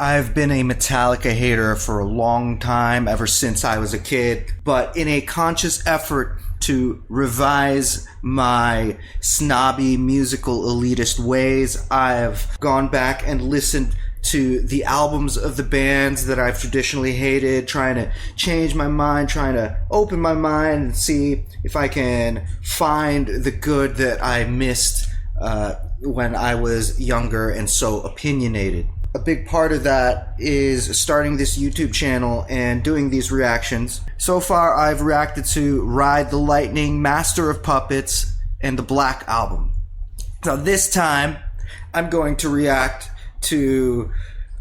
I've been a Metallica hater for a long time, ever since I was a kid, but in a conscious effort to revise my snobby musical elitist ways, I've gone back and listened to the albums of the bands that I've traditionally hated, trying to change my mind, trying to open my mind and see if I can find the good that I missed when I was younger and so opinionated. A big part of that is starting this YouTube channel and doing these reactions. So far, I've reacted to Ride the Lightning, Master of Puppets, and the Black Album. Now this time, I'm going to react to,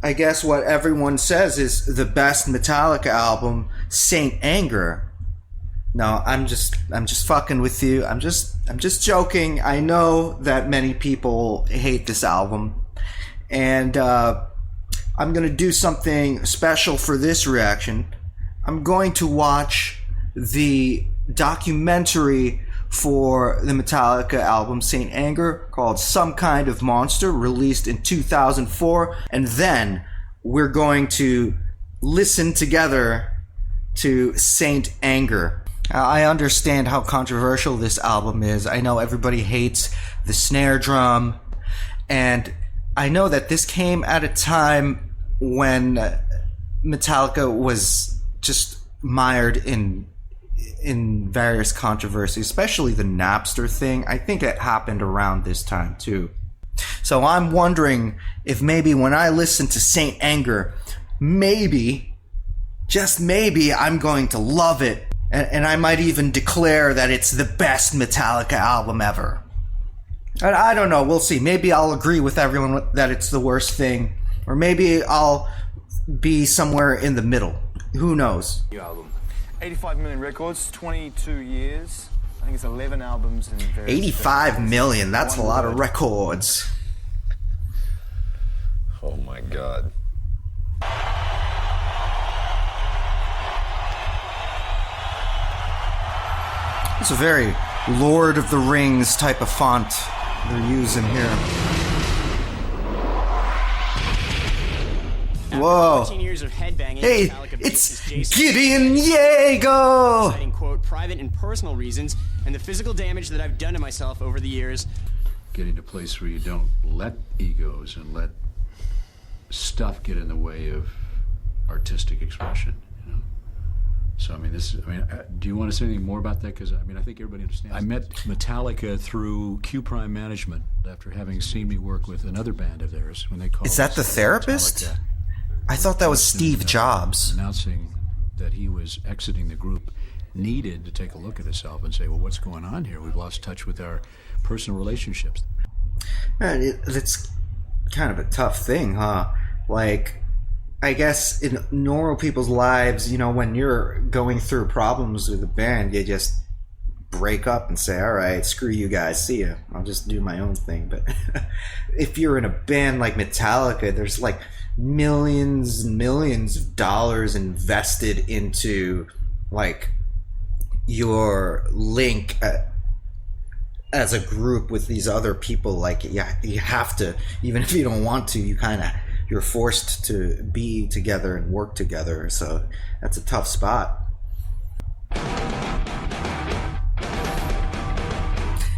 I guess, what everyone says is the best Metallica album, Saint Anger. No, I'm just fucking with you. I'm just joking. I know that many people hate this album. And I'm going to do something special for this reaction. I'm going to watch the documentary for the Metallica album Saint Anger called Some Kind of Monster, released in 2004. And then we're going to listen together to Saint Anger. I understand how controversial this album is. I know everybody hates the snare drum, and I know that this came at a time when Metallica was just mired in various controversies, especially the Napster thing. I think it happened around this time too. So I'm wondering if maybe when I listen to Saint Anger, maybe, just maybe, I'm going to love it. And I might even declare that it's the best Metallica album ever. I don't know. We'll see. Maybe I'll agree with everyone that it's the worst thing. Or maybe I'll be somewhere in the middle. Who knows? New album. 85 million records, 22 years. I think it's 11 albums. And 85 million. That's a lot of records. Oh my God. It's a very Lord of the Rings type of font they're using here. Whoa. 14 years of headbanging, hey, it's Gideon Yago! Citing, quote, private and personal reasons and the physical damage that I've done to myself over the years. Getting to a place where you don't let egos and let stuff get in the way of artistic expression, you know? So, I mean, do you want to say anything more about that? Because, I mean, I think everybody understands. I met Metallica through Q Prime Management after having seen me work with another band of theirs when they called. Is that the therapist? Metallica. I thought that was Steve Jobs. Announcing that he was exiting the group, needed to take a look at himself and say, well, what's going on here? We've lost touch with our personal relationships. It's kind of a tough thing, huh? Like, I guess in normal people's lives, you know, when you're going through problems with a band, you just break up and say, all right, screw you guys, see ya. I'll just do my own thing. But if you're in a band like Metallica, there's like millions and millions of dollars invested into like your link as a group with these other people. Like, yeah, you have to, even if you don't want to, you're forced to be together and work together. So that's a tough spot.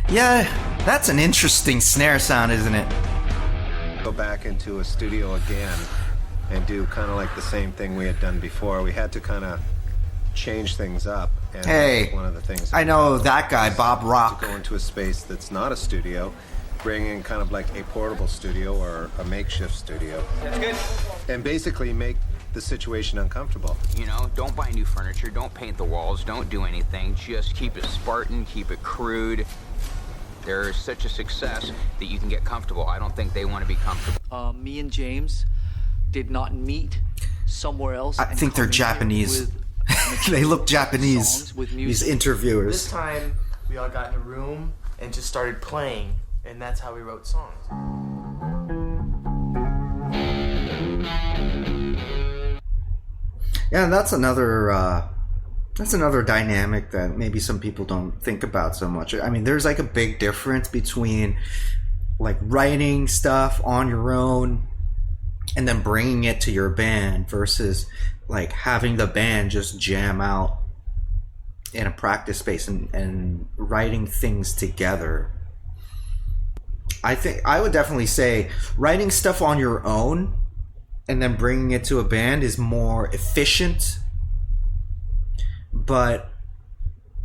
Yeah, that's an interesting snare sound, isn't it? Go back into a studio again and do kind of like the same thing we had done before. We had to kind of change things up. And hey, one of the things I know that guy, Bob Rock. To go into a space that's not a studio, bring in kind of like a portable studio or a makeshift studio. That's good. And basically make the situation uncomfortable. You know, don't buy new furniture, don't paint the walls, don't do anything. Just keep it Spartan, keep it crude. There's such a success that you can get comfortable. I don't think they want to be comfortable. Me and James did not meet somewhere else. I think they're Japanese. They look Japanese, these interviewers. This time, we all got in a room and just started playing, and that's how we wrote songs. Yeah, that's another dynamic that maybe some people don't think about so much. I mean, there's like a big difference between like writing stuff on your own and then bringing it to your band versus like having the band just jam out in a practice space and writing things together. I think I would definitely say writing stuff on your own and then bringing it to a band is more efficient, but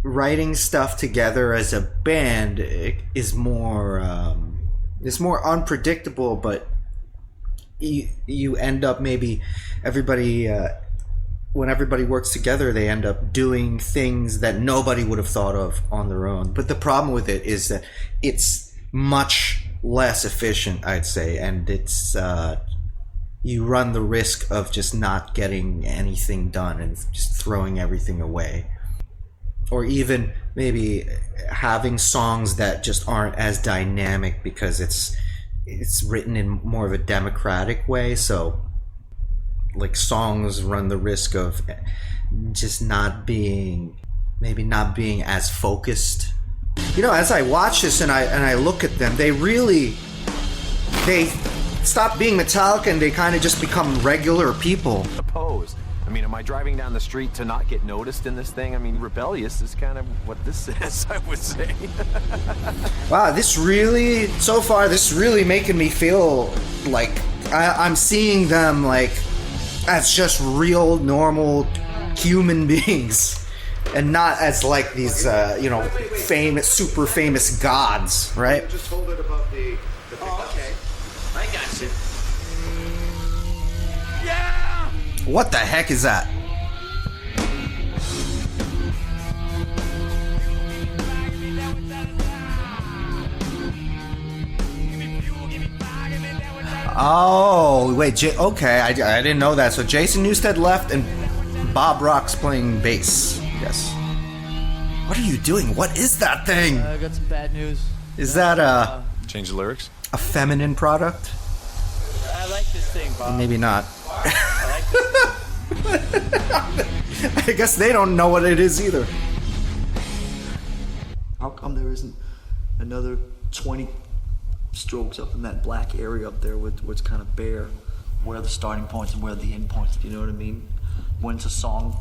writing stuff together as a band is more unpredictable, but you end up maybe everybody when everybody works together, they end up doing things that nobody would have thought of on their own. But the problem with it is that it's much less efficient, I'd say, and it's you run the risk of just not getting anything done and just throwing everything away. Or even maybe having songs that just aren't as dynamic because it's written in more of a democratic way. So like songs run the risk of just not being as focused. You know, as I watch this and I look at them, they stop being Metallica and they kind of just become regular people. Pose. I mean, am I driving down the street to not get noticed in this thing? I mean, rebellious is kind of what this is, I would say. Wow, this really making me feel like I'm seeing them like as just real, normal human beings, and not as like these, super famous gods, right? I just told it about the Oh, okay. I got you. Yeah! What the heck is that? Oh, wait, okay, I didn't know that. So Jason Newsted left and Bob Rock's playing bass. Yes. What are you doing? What is that thing? I got some bad news. Is that Change the lyrics? a feminine product? I like this thing, Bob. Maybe not. I like this thing. I guess they don't know what it is either. How come there isn't another 20 strokes up in that black area up there with what's kind of bare? Where are the starting points and where are the end points? Do you know what I mean? When's a song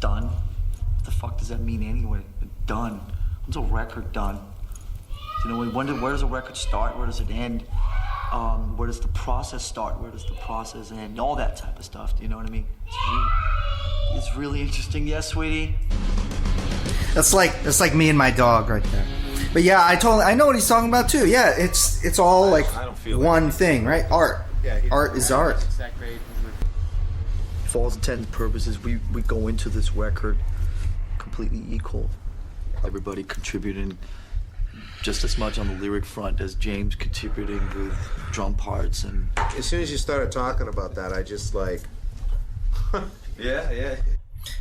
done? What the fuck does that mean anyway? Done. When's a record done? You know, where does a record start? Where does it end? Where does the process start? Where does the process end? All that type of stuff. Do you know what I mean? It's really interesting. Yes, sweetie. That's like me and my dog right there. But yeah, I know what he's talking about too. Yeah, it's all like one thing, right? Art. Yeah, art is art. For all intents and purposes, we go into this record completely equal. Everybody contributing just as much on the lyric front as James contributing with drum parts. And as soon as you started talking about that, I just like, yeah.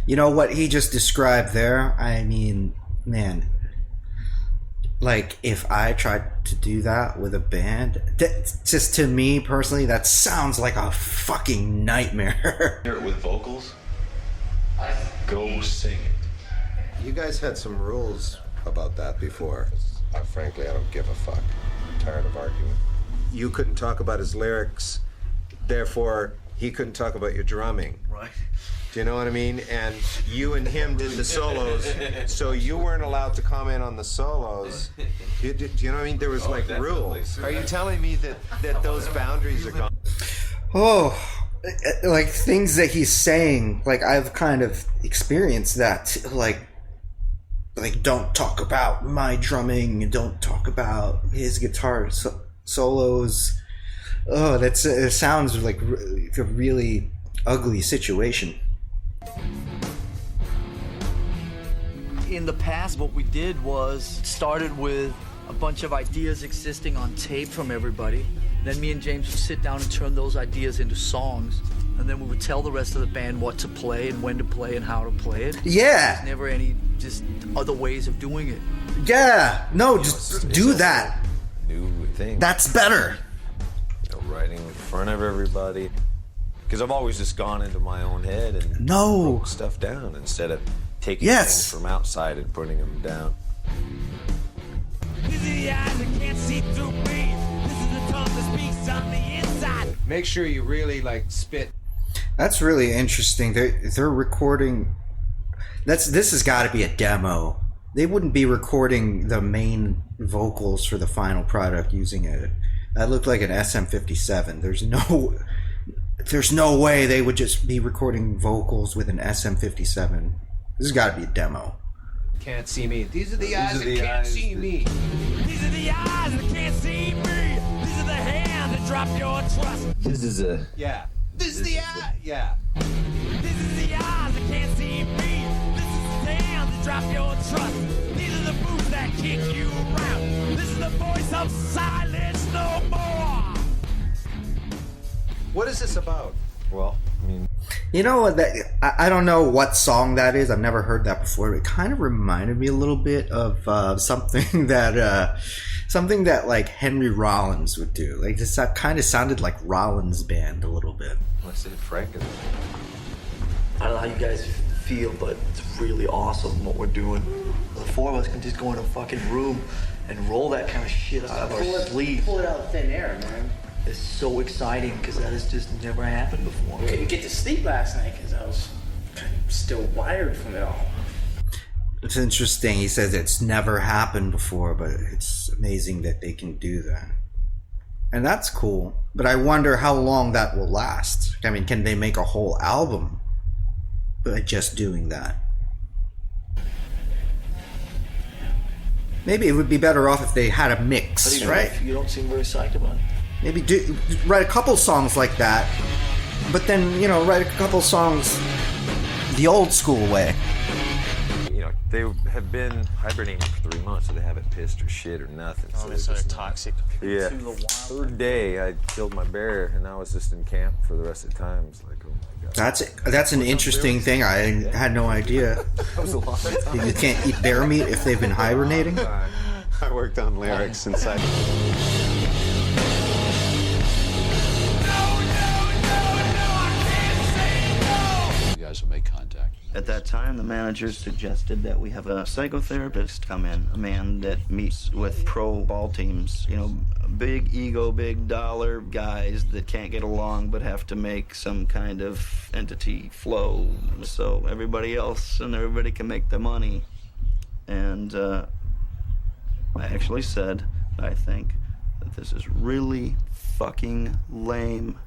You know what he just described there? I mean, man, like if I tried to do that with a band, just to me personally, that sounds like a fucking nightmare. With vocals, go sing it. You guys had some rules about that before. Frankly, I don't give a fuck. I'm tired of arguing. You couldn't talk about his lyrics, therefore he couldn't talk about your drumming. right. Do you know what I mean? And you and him did the solos, so you weren't allowed to comment on the solos. Do you know what I mean? There was like rules. Are you telling me that those boundaries are gone? Oh, like things that he's saying, like I've kind of experienced that, like don't talk about my drumming, don't talk about his guitar solos. Oh, it sounds like a really ugly situation. In the past, what we did was started with a bunch of ideas existing on tape from everybody. Then me and James would sit down and turn those ideas into songs. And then we would tell the rest of the band what to play and when to play and how to play it. Yeah. There's never any just other ways of doing it. Yeah. No, just do that. New thing. That's better. Writing in front of everybody. Because I've always just gone into my own head and wrote stuff down instead of taking things from outside and putting them down. These are the eyes that can't see through me. This is the tongue that speaks on the inside. Make sure you really like spit. That's really interesting. They're recording. This has got to be a demo. They wouldn't be recording the main vocals for the final product using it. That looked like an SM57. There's no way they would just be recording vocals with an SM57. This has got to be a demo. Can't see me. These are the eyes that can't see me. These are the eyes that can't see me. These are the hands that drop your trust. This is a... Yeah. This is the eye. Yeah. This is the eyes that can't see me. This is the hands that drop your trust. These are the boots that kick you around. This is the voice of silence no more. What is this about? Well, I mean... You know what? I don't know what song that is. I've never heard that before. It kind of reminded me a little bit of something that like Henry Rollins would do. Like this kind of sounded like Rollins Band a little bit. I said Frank. I don't know how you guys feel, but it's really awesome what we're doing. The four of us can just go in a fucking room and roll that kind of shit out of our sleeve. Pull it out of thin air, man. It's so exciting because that has just never happened before. I couldn't get to sleep last night because I was still wired from it all. It's interesting. He says it's never happened before, but it's amazing that they can do that. And that's cool. But I wonder how long that will last. I mean, can they make a whole album by just doing that? Maybe it would be better off if they had a mix, right? You don't seem very psyched about it. Maybe write a couple songs like that, but then, you know, write a couple songs the old school way. You know, they have been hibernating for 3 months, so they haven't pissed or shit or nothing. Oh, they're sort of toxic. Yeah. Third day, I killed my bear, and I was just in camp for the rest of the time. It's like, oh my god. That's an interesting thing. I had no idea. That was a long time. You can't eat bear meat if they've been hibernating? I worked on lyrics inside. Guys will make contact. At that time, the manager suggested that we have a psychotherapist come in, a man that meets with pro ball teams, you know, big ego, big dollar guys that can't get along but have to make some kind of entity flow so everybody else and everybody can make the money. And I actually said, I think, that this is really fucking lame.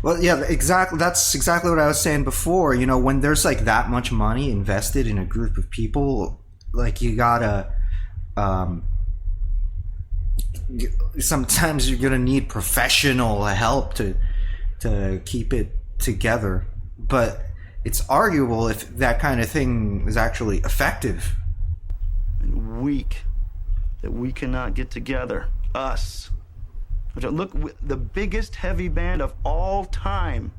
Well, yeah, exactly. That's exactly what I was saying before. You know, when there's like that much money invested in a group of people, like you gotta. Sometimes you're gonna need professional help to keep it together, but it's arguable if that kind of thing is actually effective. Weak that we cannot get together, us. Look, the biggest heavy band of all time,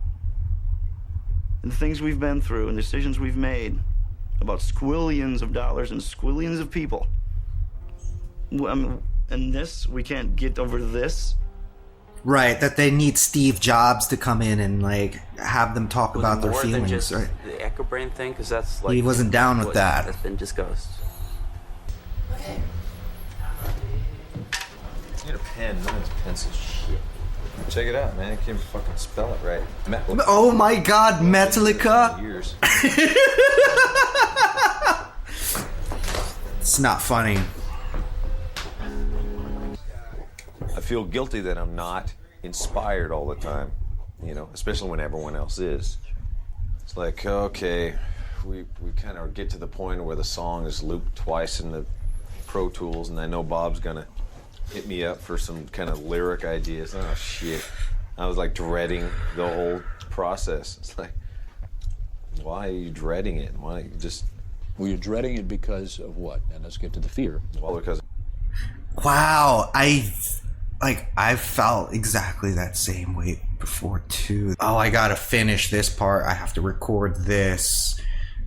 and the things we've been through and decisions we've made about squillions of dollars and squillions of people. I mean, and this, we can't get over this. Right, that they need Steve Jobs to come in and like have them talk about their feelings. Than just right? The echo brain thing, because that's like he wasn't down with that. That's been discussed. Okay. You need a pen. No one's pencil shit. Check it out, man. I can't even fucking spell it right. Oh my god, Metallica! Years. It's not funny. I feel guilty that I'm not inspired all the time, you know, especially when everyone else is. It's like, okay, we kind of get to the point where the song is looped twice in the Pro Tools, and I know Bob's gonna hit me up for some kind of lyric ideas. Oh shit. I was like dreading the whole process. It's like, why are you dreading it? Why don't you just... Well, you're dreading it because of what? And let's get to the fear. Well, because... Wow, I felt exactly that same way before too. Oh, I gotta finish this part. I have to record this.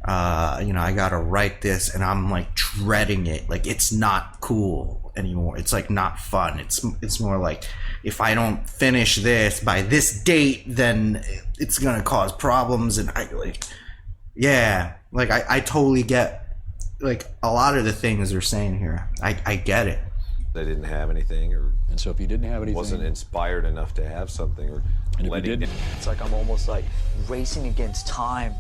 You know, I gotta write this, and I'm like dreading it. Like it's not cool anymore. It's like not fun. It's more like if I don't finish this by this date, then it's gonna cause problems. And I like, yeah, like I totally get like a lot of the things they're saying here. I get it. They didn't have anything, and so if you didn't have anything, wasn't inspired enough to have something, or and if you didn't, it's like I'm almost like racing against time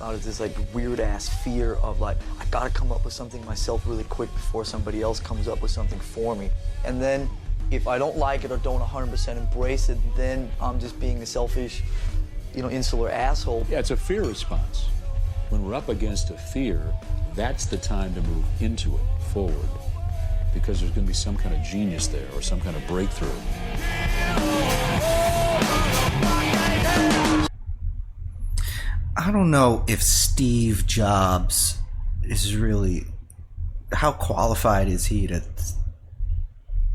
out of this like weird ass fear of like I gotta come up with something myself really quick before somebody else comes up with something for me. And then if I don't like it or don't 100% embrace it, then I'm just being a selfish, you know, insular asshole. Yeah, it's a fear response. When we're up against a fear, that's the time to move into it, forward, because there's going to be some kind of genius there or some kind of breakthrough. I don't know if Steve Jobs is really, how qualified is he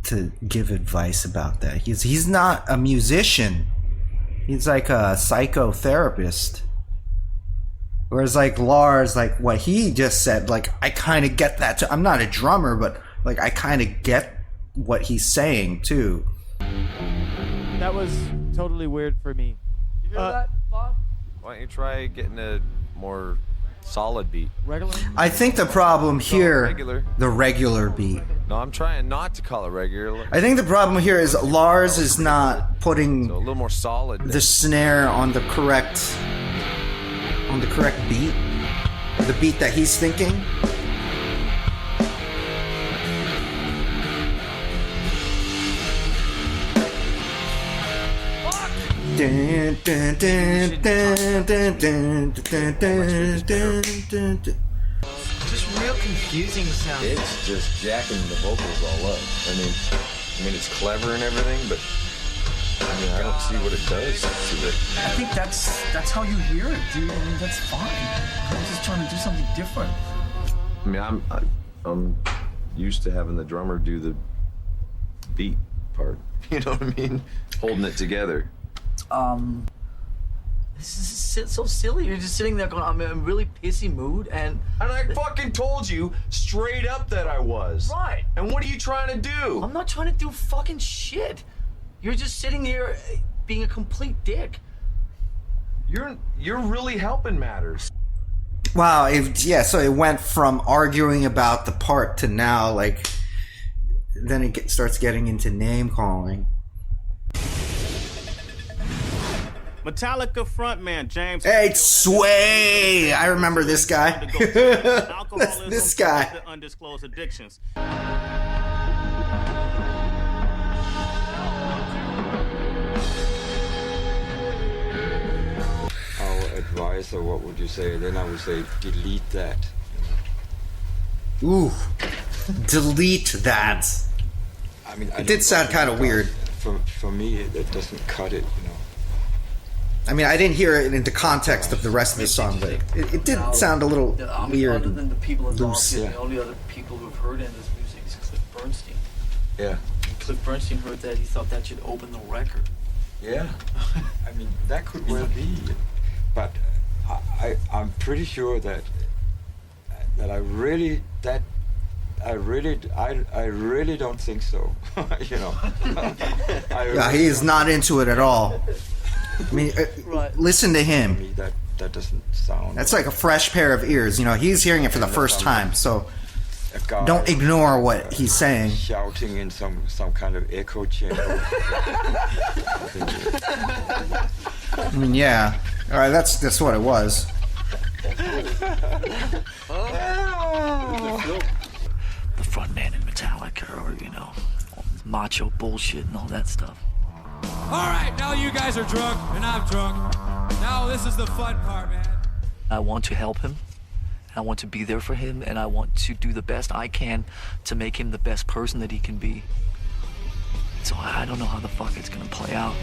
to give advice about that? He's not a musician. He's like a psychotherapist. Whereas like Lars, like what he just said, like I kind of get that too. I'm not a drummer, but like I kind of get what he's saying too. That was totally weird for me. You hear that, Bob? Why don't you try getting a more solid beat? Regular? I think the problem here, regular. the regular beat. No, I'm trying not to call it regular. I think the problem here is Lars is not putting a little more solid. The snare on the correct beat, or the beat that he's thinking. Just real confusing sound. It's just jacking the vocals all up. I mean, it's clever and everything, but I mean, I don't see what it does to it. I think that's how you hear it, dude. I mean, that's fine. I'm just trying to do something different. I mean, I'm used to having the drummer do the beat part. You know what I mean? Holding it together. This is so silly. You're just sitting there going, I'm in a really pissy mood, and I fucking told you straight up that I was. Right. And what are you trying to do? I'm not trying to do fucking shit. You're just sitting here being a complete dick. You're really helping matters. Wow, so it went from arguing about the part to now, like, then it starts getting into name calling. Metallica frontman James. Hey, Sway! I remember this guy. This guy. Undisclosed addictions. Our advisor, what would you say? Then I would say delete that. Ooh, delete that. I mean, it did sound kind of weird. For me, it doesn't cut it, you know. I mean, I didn't hear it in the context of the rest of the song, but it did sound a little weird. Other than the people involved, loose. the only other people who've heard in this music is Cliff Bernstein. Yeah. And Cliff Bernstein heard that, he thought that should open the record. Yeah. I mean, that could well be. But I'm pretty sure that I really don't think so. You know. Yeah, he is not into it at all. I mean, listen to him. To me, that doesn't sound. That's like a fresh pair of ears. You know, he's hearing it for the first time, so don't ignore what he's saying. Shouting in some kind of echo chamber. I mean, yeah. All right, that's what it was. The front man in Metallica, or you know, macho bullshit and all that stuff. All right, now you guys are drunk and I'm drunk. Now this is the fun part, man. I want to help him. I want to be there for him, and I want to do the best I can to make him the best person that he can be. So I don't know how the fuck it's gonna play out.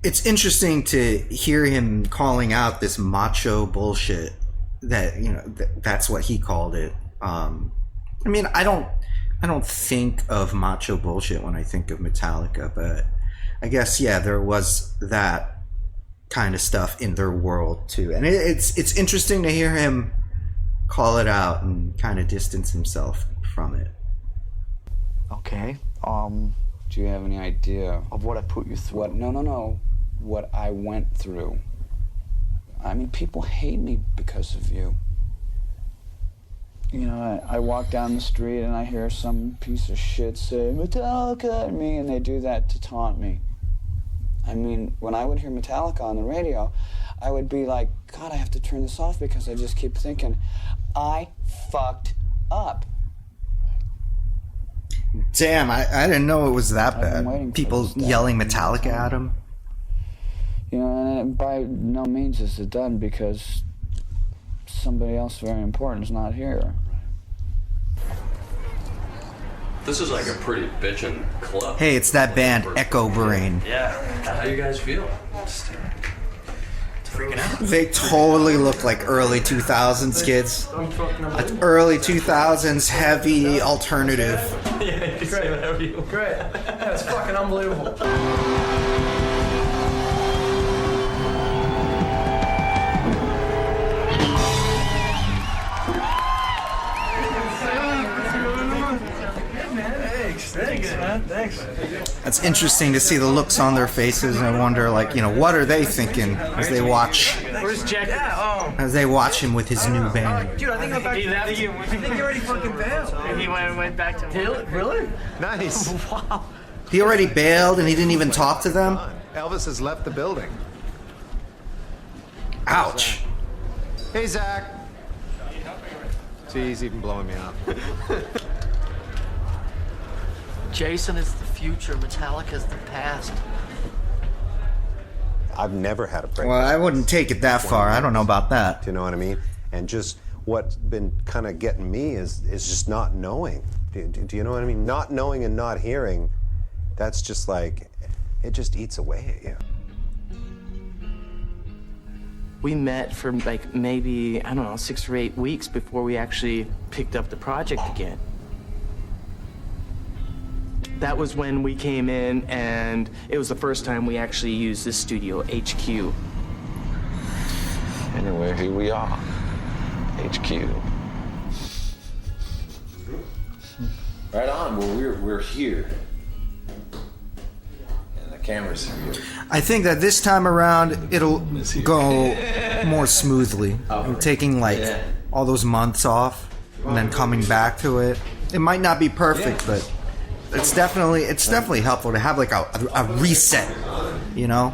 It's interesting to hear him calling out this macho bullshit. That, you know, that's what he called it. I mean, I don't think of macho bullshit when I think of Metallica, but I guess, yeah, there was that kind of stuff in their world too, and it's interesting to hear him call it out and kind of distance himself from it. Okay. Do you have any idea of what I put you through? No. What I went through. I mean, people hate me because of you. You know, I walk down the street and I hear some piece of shit say, Metallica at me, and they do that to taunt me. I mean, when I would hear Metallica on the radio, I would be like, God, I have to turn this off because I just keep thinking, I fucked up. Damn, I didn't know it was that bad. People yelling Metallica at him. You know, and by no means is it done because somebody else very important is not here. This is like a pretty bitchin' club. Hey, it's that band Echo Brain. Yeah. How do you guys feel? Just freaking out. They totally look like early 2000s kids. Like early 2000s heavy alternative. Yeah, you can say whatever you want. Great. That's fucking unbelievable. Thanks, man. Thanks. It's interesting to see the looks on their faces, and I wonder, like, you know, what are they thinking as they watch? Where's Jack? As they watch him with his new band. Dude, I think I'm back. I think he already fucking bailed. He went back to Really? Nice. Wow. He already bailed, and he didn't even talk to them. Elvis has left the building. Ouch. Hey, Zach. See, he's even blowing me up. Jason is the future. Metallica's the past. I've never had a break. Well, I wouldn't take it that far. I don't know about that. Do you know what I mean? And just what's been kind of getting me is just not knowing. Do you know what I mean? Not knowing and not hearing, that's just like, it just eats away at you. We met for like maybe, I don't know, 6 or 8 weeks before we actually picked up the project again. That was when we came in, and it was the first time we actually used this studio, HQ. Anyway, here we are. HQ. Right on. Well, we're here. And the cameras are here. I think that this time around, it'll go more smoothly. I'm taking, like, all those months off and then coming back to it. It might not be perfect, but it's definitely helpful to have like a reset, you know?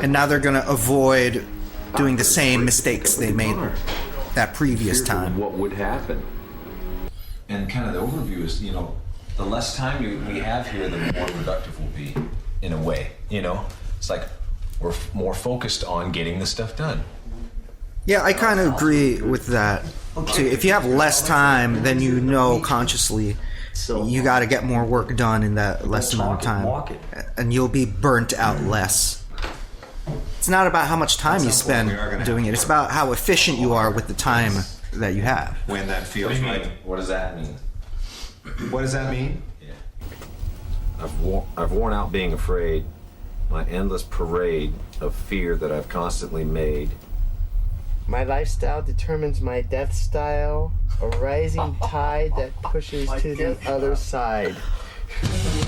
And now they're gonna avoid doing the same mistakes they made that previous time. What would happen? And kind of the overview is, you know, the less time we have here, the more productive we'll be, in a way, you know? It's like we're more focused on getting the stuff done. Yeah, I kind of agree with that too. If you have less time, then you know consciously you got to get more work done in that less amount of time, and you'll be burnt out less. It's not about how much time you spend doing it. It's about how efficient you are with the time that you have. When that feels right. What does that mean? What does that mean? Yeah. I've worn out being afraid. My endless parade of fear that I've constantly made. My lifestyle determines my death style, a rising tide that pushes to the other side.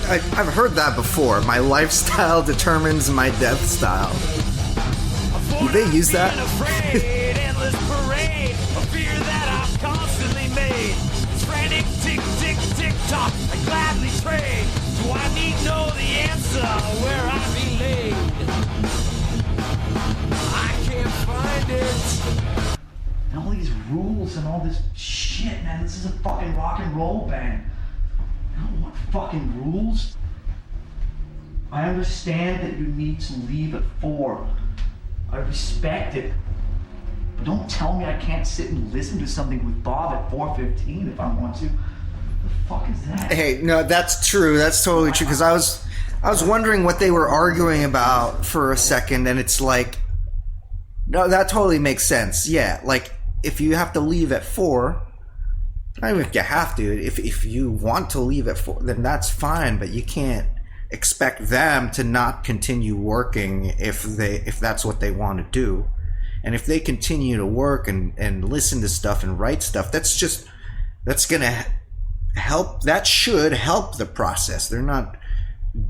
I've heard that before. My lifestyle determines my death style. Do they use that? Endless parade of fear that I've constantly made. Frantic tick, tick, tick tock, I gladly trade. Do I need to know the answer where I be laid? I can't find it. And all these rules and all this shit, man. This is a fucking rock and roll band. I don't want fucking rules. I understand that you need to leave at 4. I respect it. But don't tell me I can't sit and listen to something with Bob at 4:15 if I want to. What the fuck is that? Hey, no, that's true. That's totally true. Because I was wondering what they were arguing about for a second, and it's like, no, that totally makes sense. Yeah, like if you have to leave at 4, not even if you have to. If you want to leave at 4, then that's fine. But you can't expect them to not continue working if that's what they want to do. And if they continue to work and listen to stuff and write stuff, that's gonna help. That should help the process. They're not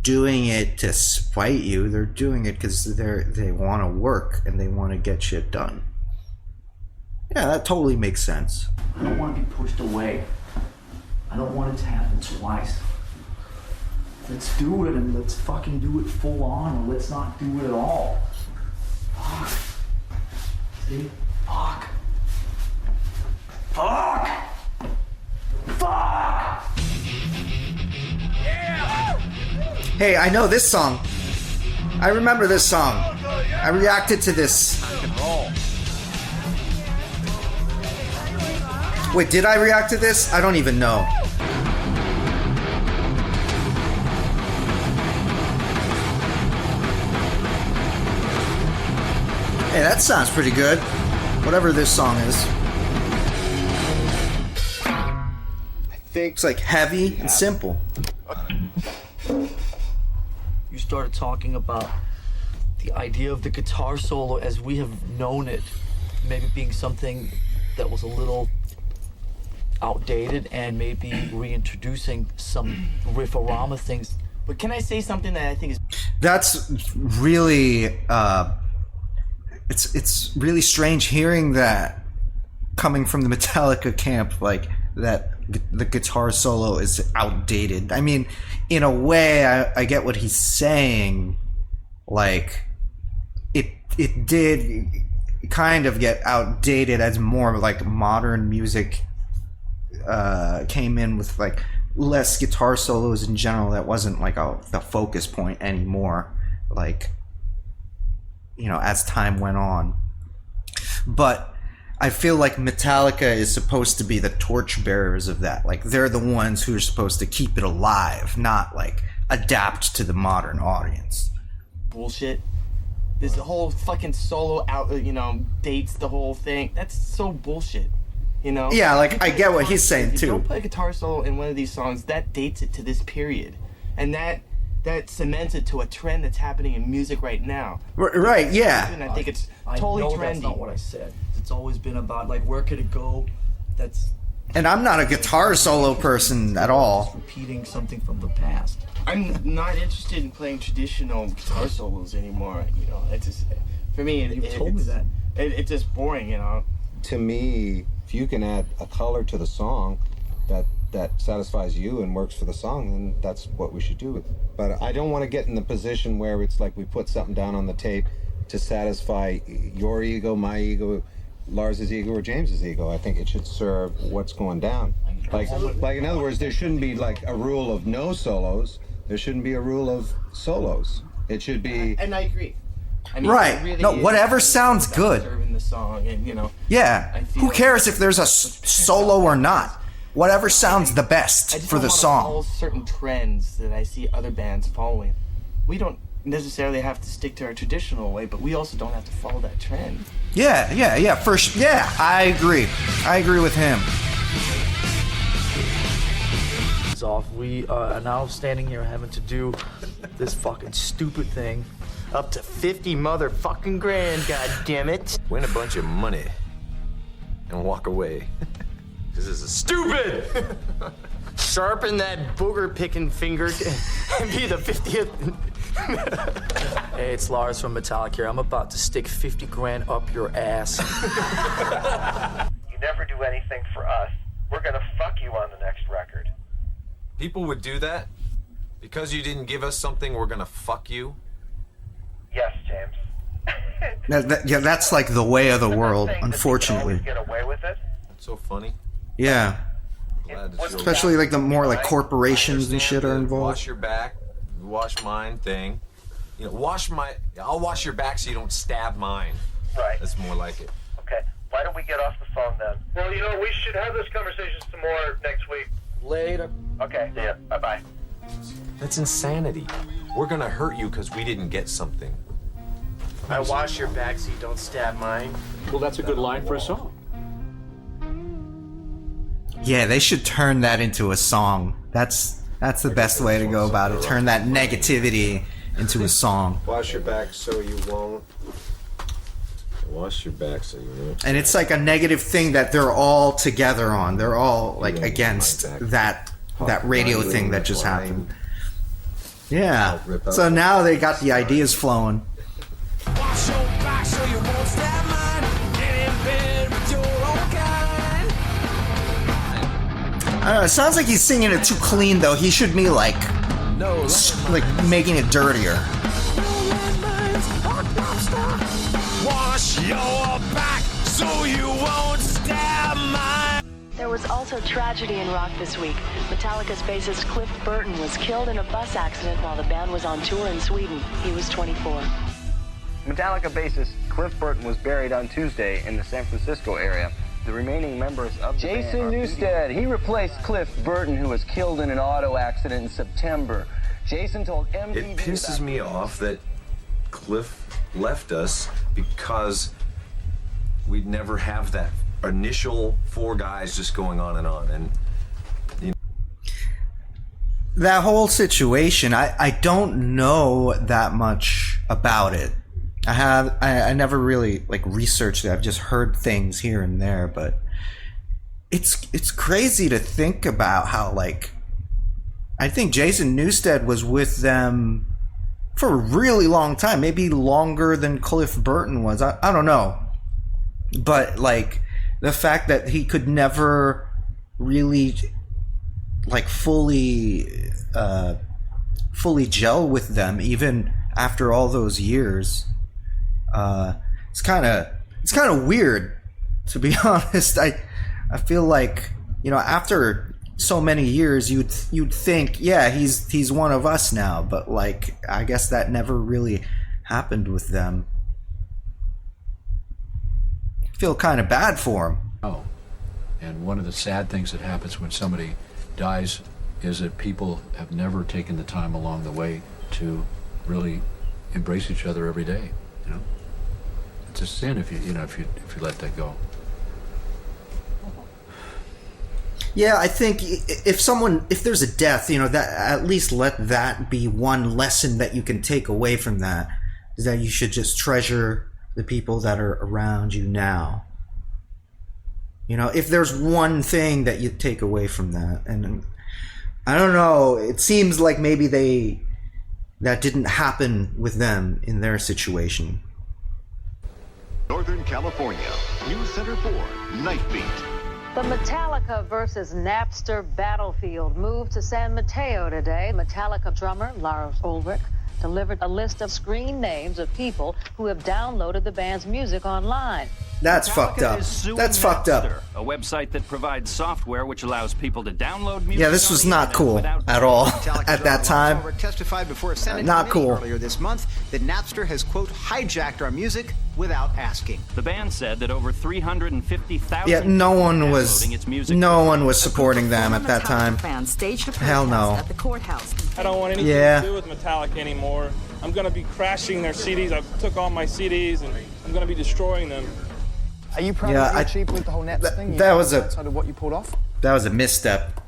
doing it to spite you. They're doing it because they want to work and they want to get shit done. Yeah, that totally makes sense. I don't want to be pushed away. I don't want it to happen twice. Let's do it, and let's fucking do it full on, or let's not do it at all. Fuck. See? Fuck. Fuck! Fuck! Hey, I know this song. I remember this song. I reacted to this. Wait, did I react to this? I don't even know. Hey, that sounds pretty good. Whatever this song is. I think it's like heavy and simple. You started talking about the idea of the guitar solo as we have known it, maybe being something that was a little outdated and maybe reintroducing some riff-a-rama things. But can I say something that I think is... That's really... It's really strange hearing that coming from the Metallica camp, like that the guitar solo is outdated. I mean, in a way, I get what he's saying. Like, it did kind of get outdated as more like modern music came in with like less guitar solos in general. That wasn't like the focus point anymore. Like, you know, as time went on. But I feel like Metallica is supposed to be the torchbearers of that. Like, they're the ones who are supposed to keep it alive, not like adapt to the modern audience. Bullshit. This whole fucking solo out, you know, dates the whole thing. That's so bullshit. You know? Yeah, like, I get what he's saying If you too. don't play a guitar solo in one of these songs, that dates it to this period. And that cements it to a trend that's happening in music right now. Right, yeah. And I think it's I totally know trendy. That's not what I said. It's always been about, like, where could it go? That's... And I'm not a guitar solo person at all. Repeating something from the past. I'm not interested in playing traditional guitar solos anymore. You know, it's just, for me, You told me that. It's just boring. You know. To me, if you can add a color to the song that satisfies you and works for the song, then that's what we should do. But I don't want to get in the position where it's like we put something down on the tape to satisfy your ego, my ego, Lars's ego, or James's ego. I think it should serve what's going down. Like in other words, there shouldn't be like a rule of no solos. There shouldn't be a rule of solos. It should be. And I agree. I mean, Right. it really No, is whatever sounds about good. serving the song, and you know. Yeah. I feel Who like- cares if there's a solo or not? Whatever sounds the I best just for don't the wanna song. follow certain trends that I see other bands following. We don't necessarily have to stick to our traditional way, but we also don't have to follow that trend. Yeah, I agree. I agree with him. It's off. We are now standing here having to do this fucking stupid thing. Up to 50 motherfucking grand, goddammit. Win a bunch of money and walk away. This is stupid. Sharpen that booger picking finger and be the 50th. Hey, it's Lars from Metallica here. I'm about to stick 50 grand up your ass. You never do anything for us. We're gonna fuck you on the next record. People would do that? Because you didn't give us something, we're gonna fuck you? Yes, James. That's like the way of the world, Saying that unfortunately. we can always get away with it. That's so funny. Yeah. Glad that you're Especially like the more like corporations and shit are involved. Wash your back, wash mine thing. You know, I'll wash your back so you don't stab mine. Right. That's more like it. Okay. Why don't we get off the phone then? Well, you know, we should have this conversation some more next week. Later. Okay. See ya. Bye-bye. That's insanity. We're gonna hurt you because we didn't get something. I wash your back so you don't stab mine. Well, that's a good line for a song. Yeah, they should turn that into a song. That's the best way to go about it. Turn that negativity into a song. Wash your back so you won't. Wash your back so you won't. And it's like a negative thing that they're all together on. They're all like against that radio thing that just happened. Yeah. So now they got the ideas flowing. Wash your back so you won't stab mine. Get in bed with your own kind. I don't know, it sounds like he's singing it too clean, though. He should be like making it dirtier. Wash your back so you won't stab mine. There was also tragedy in rock this week. Metallica's bassist Cliff Burton was killed in a bus accident while the band was on tour in Sweden. He was 24. Metallica bassist Cliff Burton was buried on Tuesday in the San Francisco area. The remaining members of the band Jason Newsted, he replaced Cliff Burton, who was killed in an auto accident in September. Jason told MTV... It pisses me off that Cliff left us because we'd never have that initial four guys just going on. And you know. That whole situation, I don't know that much about it. I never really like researched it. I've just heard things here and there, but it's crazy to think about how, like, I think Jason Newsted was with them for a really long time, maybe longer than Cliff Burton was. I don't know. But like the fact that he could never really like fully gel with them even after all those years. It's kind of weird, to be honest. I feel like, you know, after so many years, you'd think, yeah, he's one of us now, but like I guess that never really happened with them. I feel kind of bad for him. Oh, and one of the sad things that happens when somebody dies is that people have never taken the time along the way to really embrace each other every day. You know, it's a sin if you let that go. Yeah, I think if there's a death, you know, that at least let that be one lesson that you can take away from that, is that you should just treasure the people that are around you now. You know, if there's one thing that you take away from that, and I don't know, it seems like maybe that didn't happen with them in their situation. Northern California, News Center 4, Night Beat. The Metallica versus Napster battlefield moved to San Mateo today. Metallica drummer Lars Ulrich delivered a list of screen names of people who have downloaded the band's music online. That's fucked up. That's fucked up. A website that provides software which allows people to download music. Yeah, this was not cool at all at that time. Testified before a Senate not cool. Earlier this month that Napster has, quote, hijacked our music without asking. The band said that over 350,000. Yeah, no one was supporting them at that time. Hell no. At the courthouse. I don't want anything to do with Metallica anymore. I'm going to be crashing their CDs. I took all my CDs and I'm going to be destroying them. Are you proud of what you achieved with the whole Nets thing? That was what you pulled off? That was a misstep.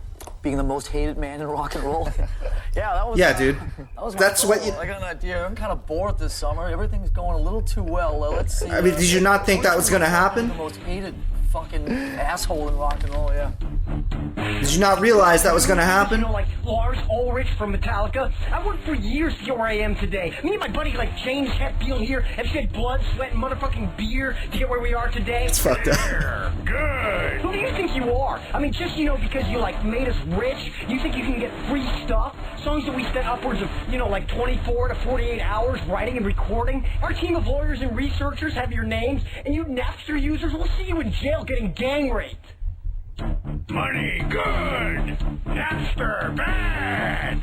Being the most hated man in rock and roll. Yeah, that was. Yeah, dude. That was that's what you. I got an idea. I'm kind of bored this summer. Everything's going a little too well. Let's see. I mean, did you not think that was going to happen? The most hated fucking asshole in rock and roll. Yeah. Did you not realize that was going to happen? You know, like Lars Ulrich from Metallica. I worked for years to get where I am today. Me and my buddy, like James Hetfield here, have shed blood, sweat, and motherfucking beer to get where we are today. It's fucked up. Good. Who do you think you are? I mean, just, you know, because you, like, made us rich, you think you can get free stuff? Songs that we spent upwards of, you know, like 24 to 48 hours writing and recording. Our team of lawyers and researchers have your names, and you Napster users will see you in jail getting gang raped. Money good, Napster bad.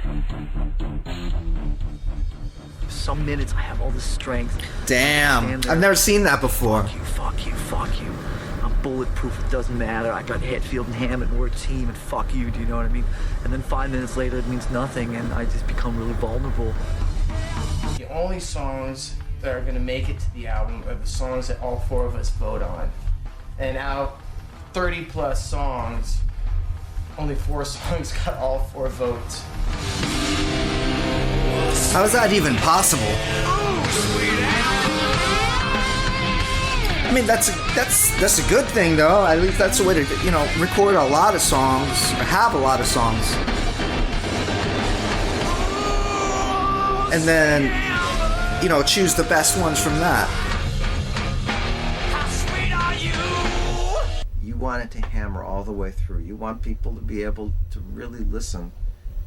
Some minutes I have all this strength. Damn, I've never seen that before. Fuck you. I'm bulletproof, it doesn't matter. I got Hetfield and Hammond, we're a team, and fuck you, do you know what I mean? And then 5 minutes later it means nothing, and I just become really vulnerable. The only songs that are gonna make it to the album are the songs that all 4 of us vote on. And out 30 plus songs, only 4 songs got all 4 votes. How is that even possible? I mean, that's a good thing, though. At least that's a way to, you know, record a lot of songs, or have a lot of songs. and then, you know, choose the best ones from that. You want it to hammer all the way through. You want people to be able to really listen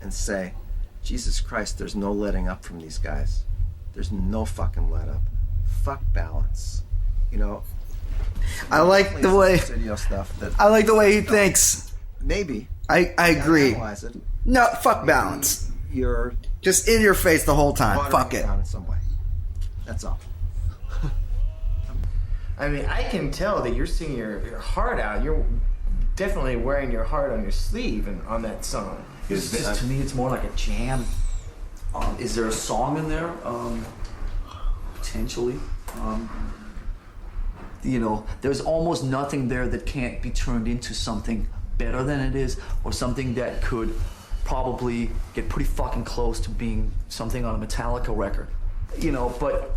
and say, Jesus Christ, there's no letting up from these guys. There's no fucking let up. Fuck balance. You know, I like the way stuff that I like the way he thinks. Maybe. I agree. Analyze it. No, fuck balance. You're just in your face the whole time. Fuck it. In some way. That's all. I mean, I can tell that you're singing your heart out. You're definitely wearing your heart on your sleeve and on that song. It's just, to me, it's more like a jam. Is there a song in there? Potentially. You know, there's almost nothing there that can't be turned into something better than it is, or something that could probably get pretty fucking close to being something on a Metallica record. You know, but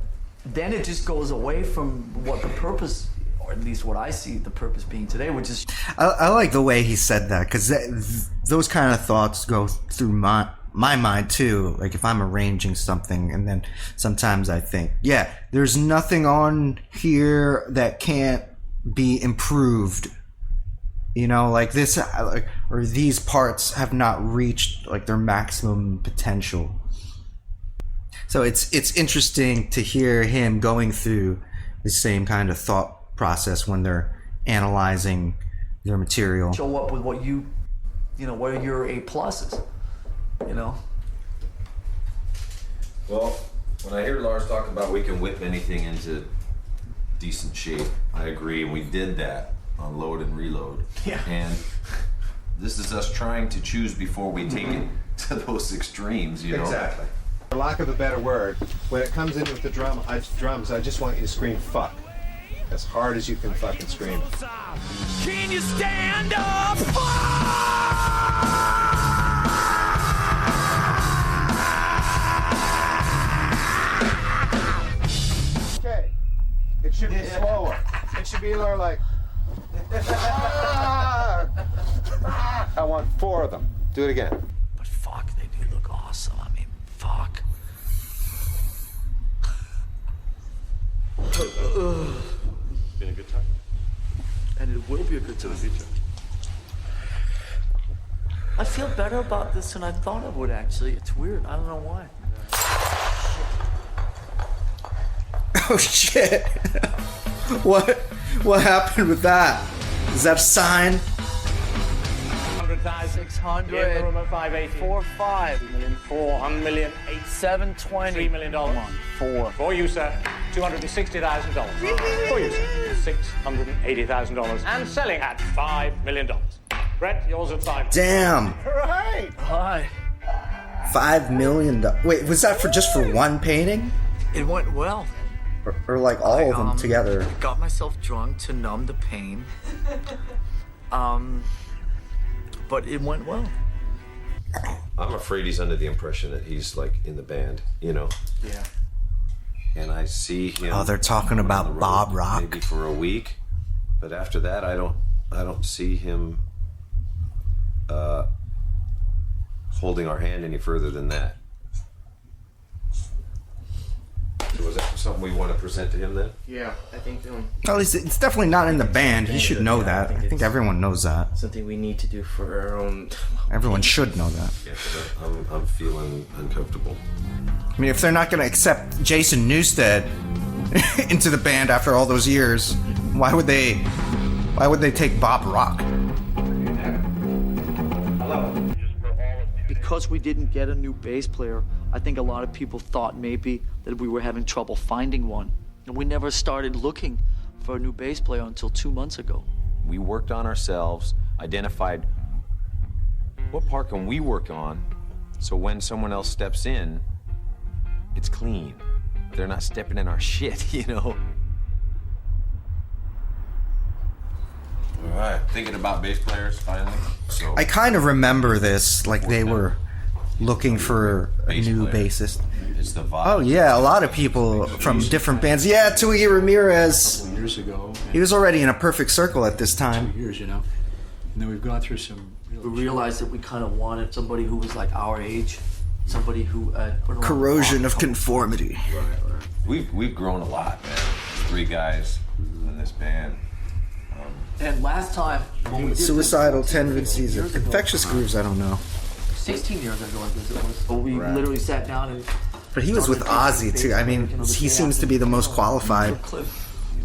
then it just goes away from what the purpose, or at least what I see the purpose being today, which is... I like the way he said that, because those kind of thoughts go through my mind too. Like if I'm arranging something, and then sometimes I think, yeah, there's nothing on here that can't be improved. You know, like this, or these parts have not reached like their maximum potential. So it's interesting to hear him going through the same kind of thought process when they're analyzing their material. Show up with what you know, what are your A pluses, you know? Well, when I hear Lars talk about we can whip anything into decent shape, I agree, and we did that on Load and Reload. Yeah. And this is us trying to choose before we take it to those extremes, you know? Exactly. For lack of a better word, when it comes in with the drums, I just want you to scream fuck. As hard as you can fucking scream. Can you stand up? Okay. It should be slower. It should be more like... I want 4 of them. Do it again. But fuck, they do look awesome. I mean, fuck. Been a good time? And it will be a good time. I feel better about this than I thought I would, actually. It's weird. I don't know why. Oh shit! What happened with that? Is that a sign? 600. In the room at 580. 4-5. 2 million, 4, 1 million, 8, 720. $3 million. 4. For you, sir, $260,000. For you, sir, $680,000. And selling at $5 million. Brett, yours at 5. Damn! Right. Hi. $5 million. Wait, was that just for one painting? It went well. Or like all of them together? Got myself drunk to numb the pain. But it went well. I'm afraid he's under the impression that he's like in the band, you know? Yeah. And I see him. Oh, they're talking about Bob Rock. Maybe for a week, but after that, I don't see him holding our hand any further than that. So was that something we want to present to him then? Yeah, I think At least it's definitely not in the band. He should know that. I think everyone knows that. something we need to do for our own. Everyone should know that. Yeah, but I'm feeling uncomfortable. I mean, if they're not going to accept Jason Newsted into the band after all those years, why would they take Bob Rock? Because we didn't get a new bass player, I think a lot of people thought maybe that we were having trouble finding one. And we never started looking for a new bass player until 2 months ago. We worked on ourselves, identified what part can we work on, so when someone else steps in, it's clean. They're not stepping in our shit, you know? All right, thinking about bass players finally. So I kind of remember this, like they were looking for a new bassist. It's the vibe. Oh yeah, a lot of people from different bands. Yeah, Tui Ramirez. A couple years ago. He was already in a perfect circle at this time. 2 years, you know. And then we've gone through some. We realized that we kind of wanted somebody who was like our age, somebody who put Corrosion of conformity. We've grown a lot, man. 3 guys in this band. And last time when we did Suicidal this, tendencies, infectious grooves. I don't know. 16 years ago, I guess it was. But we literally sat down and. But he was with Ozzy too. I mean, he seems to be the most qualified.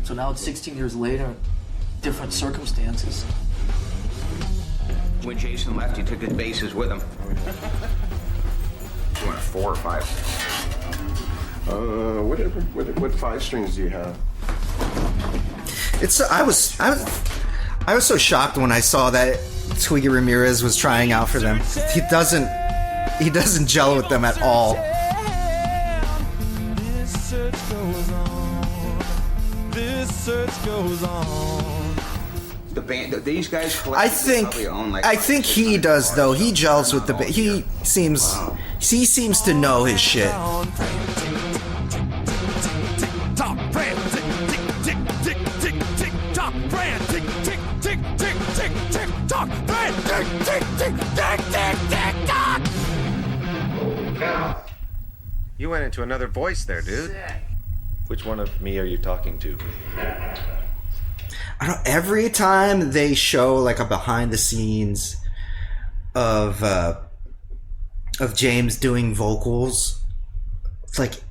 So now it's 16 years later, different circumstances. When Jason left, he took his basses with him. You want a 4 or 5? What 5 strings do you have? I was so shocked when I saw that Twiggy Ramirez was trying out for them. He doesn't gel with them at all. This search goes on. The band, these guys. I think he does though. He gels with the band. He seems to know his shit. You went into another voice there, dude. Which one of me are you talking to? I don't. Every time they show like a behind the scenes of James doing vocals, it's like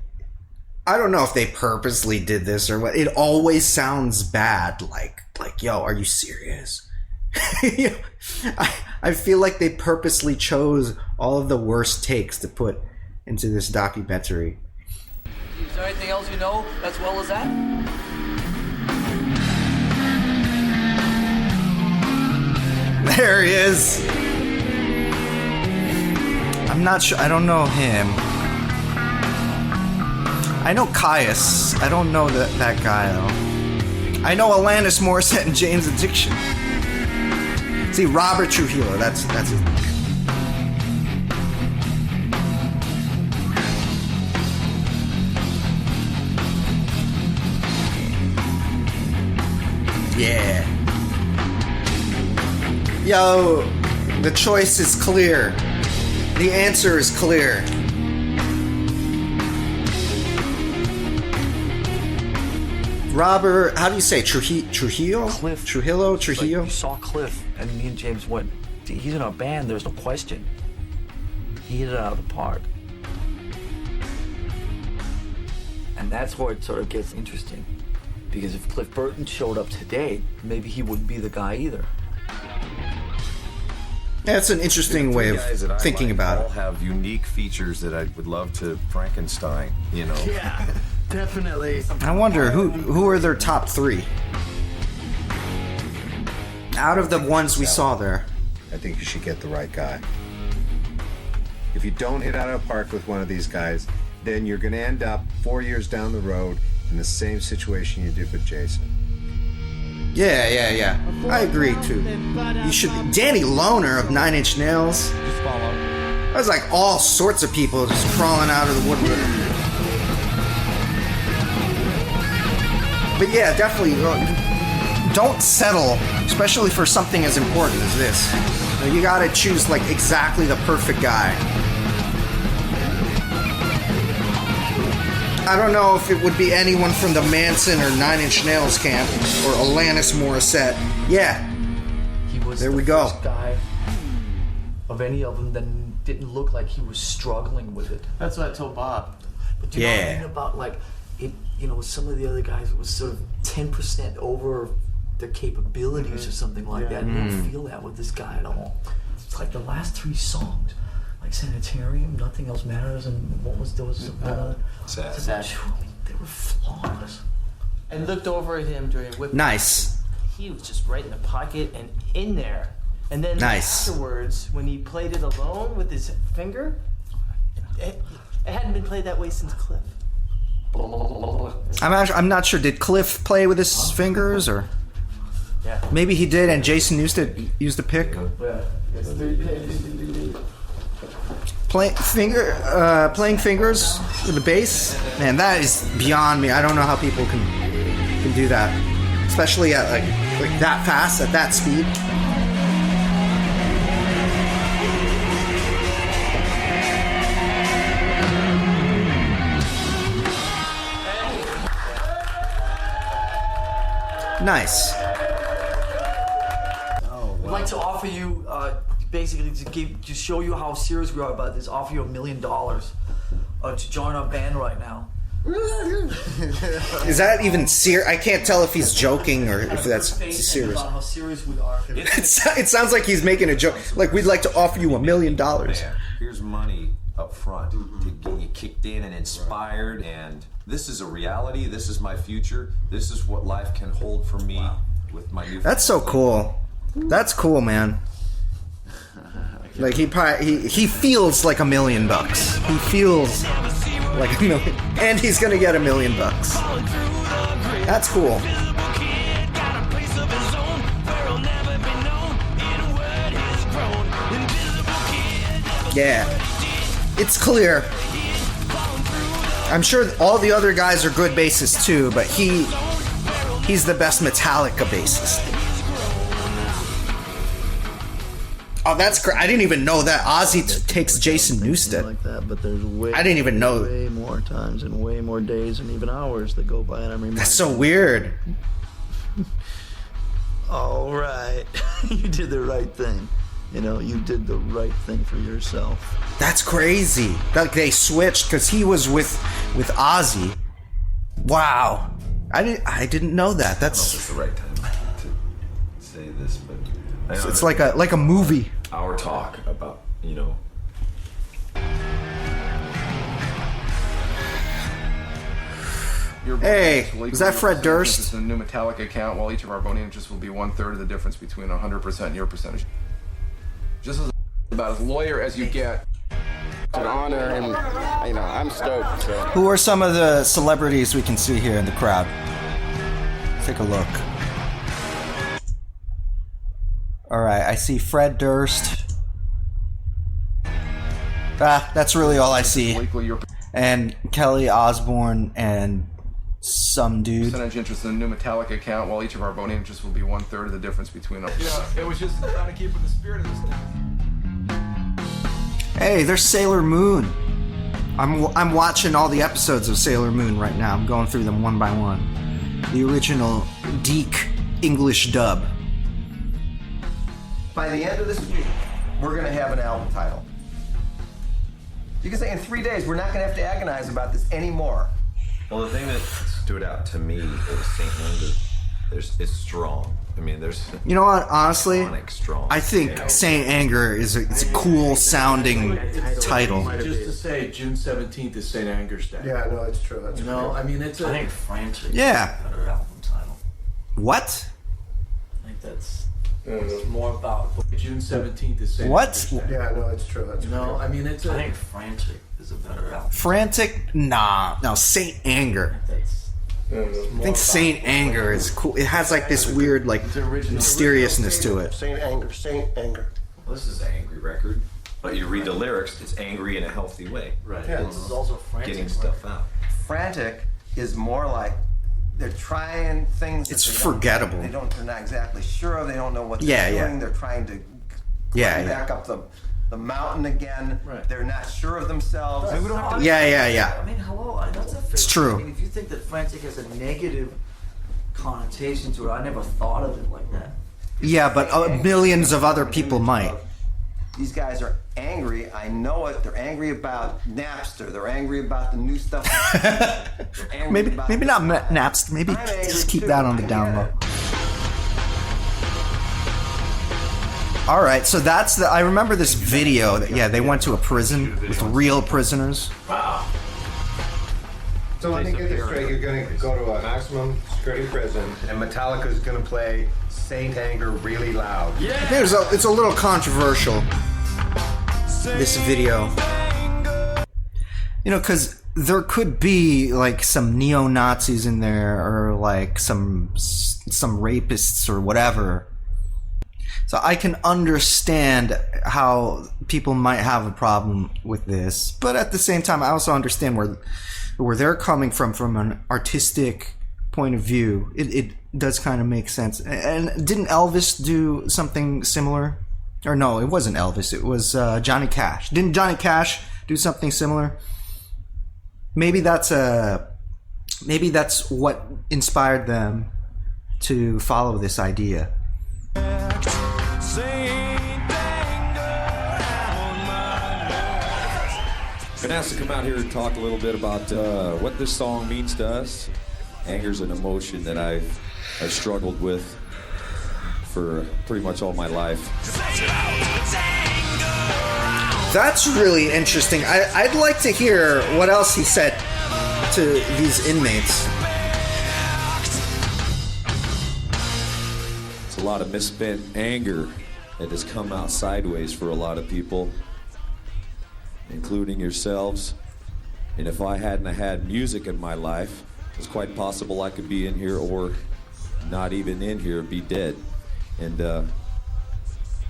I don't know if they purposely did this or what. It always sounds bad. Like yo, are you serious? I feel like they purposely chose all of the worst takes to put into this documentary. Is there anything else you know as well as that? There he is. I'm not sure. I don't know him. I know Caius. I don't know that guy though. I know Alanis Morissette and James Addiction. See, Robert Trujillo. That's his name. Yeah. Yo, the choice is clear. The answer is clear. Robert, how do you say Trujillo? Cliff. Trujillo? Like you saw Cliff, and me and James went, he's in our band, there's no question. He hit it out of the park. And that's where it sort of gets interesting. Because if Cliff Burton showed up today, maybe he wouldn't be the guy either. Yeah, it's an interesting way of thinking about all it. have unique features that I would love to Frankenstein, you know. Yeah, definitely. I wonder who are their top 3 out of the ones we saw there. I think you should get the right guy. If you don't hit out of the park with one of these guys, then you're going to end up 4 years down the road in the same situation you did with Jason. Yeah. I agree too. You should be. Danny Lohner of 9 Inch Nails. There's like all sorts of people just crawling out of the woodwork. But yeah, definitely don't settle, especially for something as important as this. You gotta choose like exactly the perfect guy. I don't know if it would be anyone from the Manson or 9 Inch Nails camp or Alanis Morissette. Yeah. He was there we go. First guy of any of them that didn't look like he was struggling with it. That's what I told Bob. But you know what I mean about like it? You know, some of the other guys, it was sort of 10% over their capabilities or something like that. You don't feel that with this guy at all. It's like the last 3 songs. Like Sanitarium, Nothing Else Matters, and what was those? Sad. They were flawless. I looked over at him during Whip. Nice. He was just right in the pocket and in there. And then afterwards, when he played it alone with his finger, it hadn't been played that way since Cliff. I'm not sure. Did Cliff play with his fingers, or maybe he did, and Jason used a pick? Playing fingers with the bass, man, that is beyond me. I don't know how people can do that, especially at like that fast, at that speed. Nice. We'd like to offer you, basically, to show you how serious we are about this, offer you $1 million to join our band right now. Is that even serious? I can't tell if he's joking or if that's serious. About how serious we are. It sounds like he's making a joke. Like, we'd like to offer you $1 million. Here's money up front to get you kicked in and inspired, and this is a reality. This is my future. This is what life can hold for me with my new. That's so cool. That's cool, man. Like he feels like $1 million. He feels like $1 million, and he's gonna get $1 million. That's cool. Yeah, it's clear. I'm sure all the other guys are good bassists too, but he's the best Metallica bassist. Oh, that's great. I didn't even know that Ozzy takes Jason Newsted. Like that, but there's I didn't even know. Way more times and way more days and even hours that go by, and I'm That's so weird. All right, you did the right thing. You know, you did the right thing for yourself. That's crazy. Like they switched because he was with Ozzy. Wow, I didn't know that. That's the right time to say this, but it's like a movie. Our talk about, you know. Hey, is that Fred Durst? This is a new Metallica account, while each of our bone interests will be 1/3 of the difference between 100% and your percentage. Just as about as lawyer as you get. It's an honor, and you know, I'm stoked. So. Who are some of the celebrities we can see here in the crowd? Take a look. All right, I see Fred Durst. That's really all I see. And Kelly Osbourne and some dude. Percentage interest in the new Metallica account, while each of our bone interests will be 1/3 of the difference between them. Yeah, it was just trying to keep with the spirit of this thing. Hey, there's Sailor Moon. I'm watching all the episodes of Sailor Moon right now. I'm going through them one by one. The original Deke English dub. By the end of this week, we're going to have an album title. You can say in 3 days, we're not going to have to agonize about this anymore. Well, the thing that stood out to me was St. Anger. It's strong. I mean, there's. You know what? Honestly, strong. I think Saint Anger is a cool sounding title. Just to say, June 17th is St. Anger's Day. Yeah, no, it's true. That's no, I mean it's. I think Frantic. Yeah. Is a better album title. What? I think that's. It's more about June 17th is St. What? Anger's Day. Yeah, no, it's true. That's no, I mean it's. I think Frantic is a better album. Frantic? Nah. No, Saint Anger. I think Saint Anger is cool. It has like this weird, like, mysteriousness to it. Saint Anger, Saint Anger. Well, this is an angry record, but you read the lyrics, it's angry in a healthy way. Right. Yeah. This is also Frantic. Getting stuff out. Frantic is more like they're trying things. That It's they forgettable. They're not exactly sure of. They don't know what they're doing. Yeah. They're trying to Yeah, back up the mountain again. Right. They're not sure of themselves. Right. We don't have to. Yeah. I mean, hello, that's a fair. It's true. I mean, if you think that Frantic has a negative connotation to it, I never thought of it like that. Yeah, but millions of other people might. These guys are angry. I know it. They're angry about Napster. They're angry about the new stuff. Maybe not Napster. Maybe just keep that on the down low. All right, so that's the. I remember this video that they went to a prison with real prisoners. Wow. So let me get this straight. You're going to go to a maximum security prison, and Metallica's going to play Saint Anger really loud. Yeah. It's a little controversial. This video, you know, because there could be like some neo-Nazis in there, or like some rapists or whatever. So I can understand how people might have a problem with this, but at the same time, I also understand where they're coming from an artistic point of view. It does kind of make sense. And didn't Elvis do something similar? Or no, it wasn't Elvis. It was Johnny Cash. Didn't Johnny Cash do something similar? Maybe that's what inspired them to follow this idea. Been asked to come out here and talk a little bit about what this song means to us. Anger's an emotion that I've struggled with for pretty much all my life. That's really interesting. I'd like to hear what else he said to these inmates. It's a lot of misspent anger that has come out sideways for a lot of people, including yourselves. And if I hadn't had music in my life, it's quite possible I could be in here or not even in here, be dead. And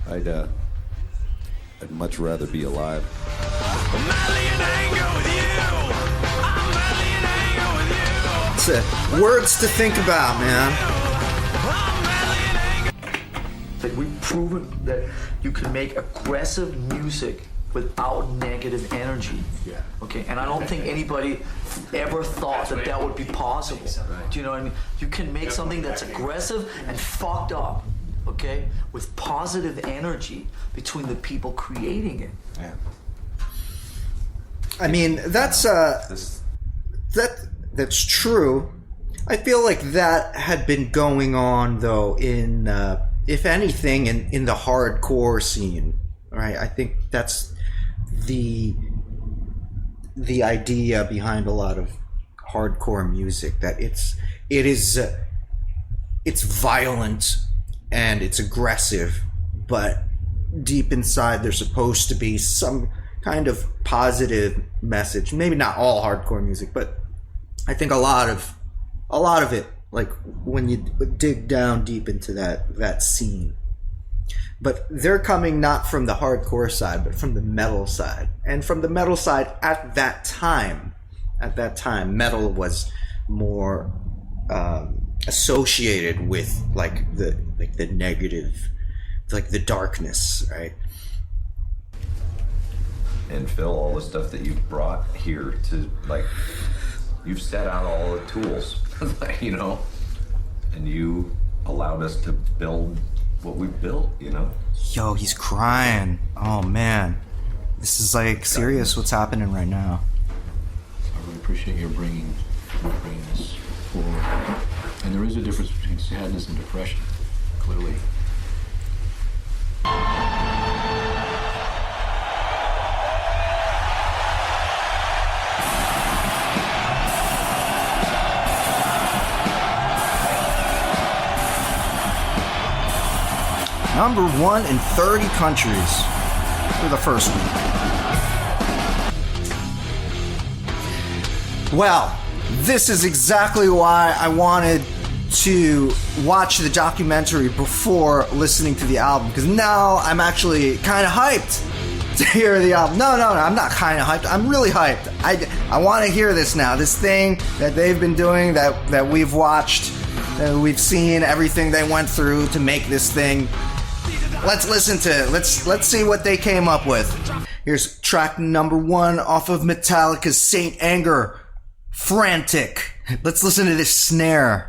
I'd much rather be alive. It's words to think about, man. Like, we've proven that you can make aggressive music without negative energy. Yeah. Okay, and I don't think anybody ever thought that that would be possible. Do you know what I mean? You can make something that's aggressive and fucked up, okay, with positive energy between the people creating it. Yeah. I mean, that's true. I feel like that had been going on though in if anything in the hardcore scene, right? I think that's the idea behind a lot of hardcore music, that it's violent and it's aggressive, but deep inside there's supposed to be some kind of positive message. Maybe not all hardcore music, but I think a lot of it, like when you dig down deep into that scene. But they're coming not from the hardcore side, but from the metal side. And from the metal side at that time, metal was more associated with like the negative, like the darkness, right? And Phil, all the stuff that you've brought here to, like, you've set out all the tools, you know, and you allowed us to build what we built, you know. Yo, he's crying. Oh man, this is like serious. What's happening right now? I really appreciate your bringing this forward. And there is a difference between sadness and depression, clearly. Number 1 in 30 countries for the first week. Well, this is exactly why I wanted to watch the documentary before listening to the album, because now I'm actually kind of hyped to hear the album. No, I'm not kind of hyped. I'm really hyped. I want to hear this now. This thing that they've been doing, that we've watched, that we've seen, everything they went through to make this thing. Let's listen to it. Let's see what they came up with. Here's track number 1 off of Metallica's Saint Anger, Frantic. Let's listen to this snare.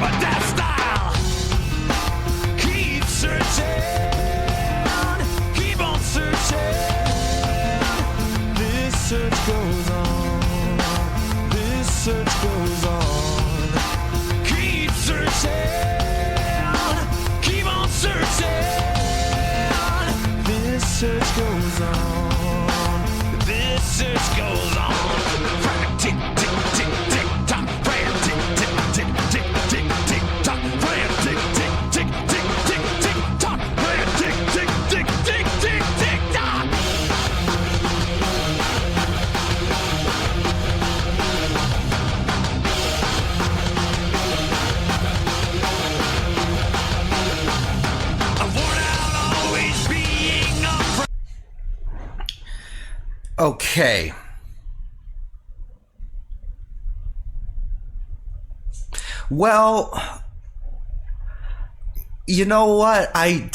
my death style. Keep searching, keep on searching. This search goes on, this search goes on. Keep searching, keep on searching. This search goes on, this search goes on. Tick, tick, tick, tick, tock, prayer, tick, tick, tick, tick, tick, tick, tock, prayer, tick, tick, tick, tick, tick, tick, tock, prayer, tick, tick, tick, tick, tick, tick, tock. I'm worn out, always being afraid. Okay. Well, you know what? I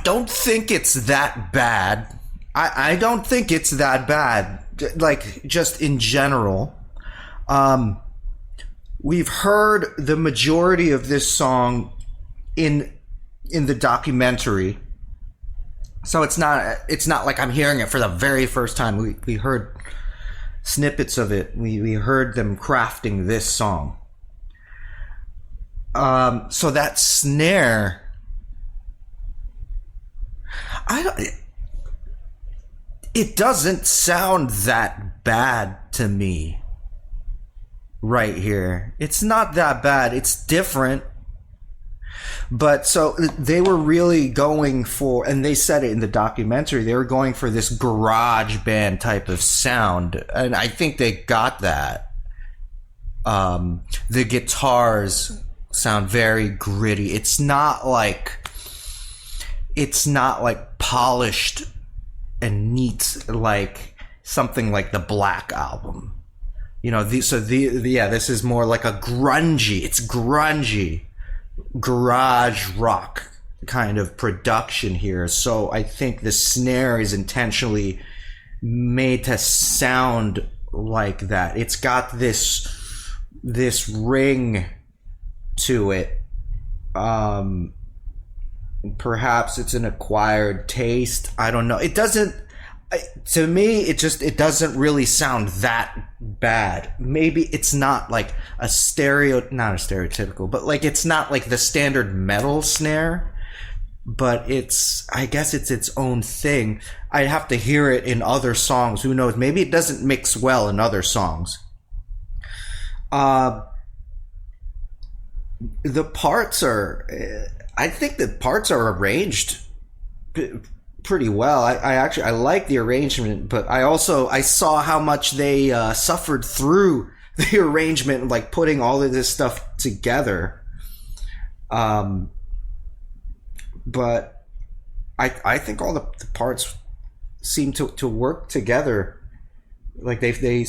don't think it's that bad. I don't think it's that bad. Like, just in general. We've heard the majority of this song in the documentary. So it's not like I'm hearing it for the very first time. We heard snippets of it. We heard them crafting this song. So that snare, it doesn't sound that bad to me right here. It's not that bad. It's different. But so they were really going for, and they said it in the documentary, they were going for this garage band type of sound. And I think they got that. The guitars sound very gritty. It's not like polished and neat like something like the Black Album. You know, this is more like a grungy garage rock kind of production here. So I think the snare is intentionally made to sound like that. It's got this ring to it. Perhaps it's an acquired taste. I don't know. It doesn't, to me, it doesn't really sound that bad. Maybe it's not like not a stereotypical, but like it's not like the standard metal snare, but I guess it's its own thing. I'd have to hear it in other songs. Who knows? Maybe it doesn't mix well in other songs. The parts are, I think the parts are arranged pretty well. I like the arrangement, but I saw how much they suffered through the arrangement, like putting all of this stuff together. But I think all the parts seem to work together. Like they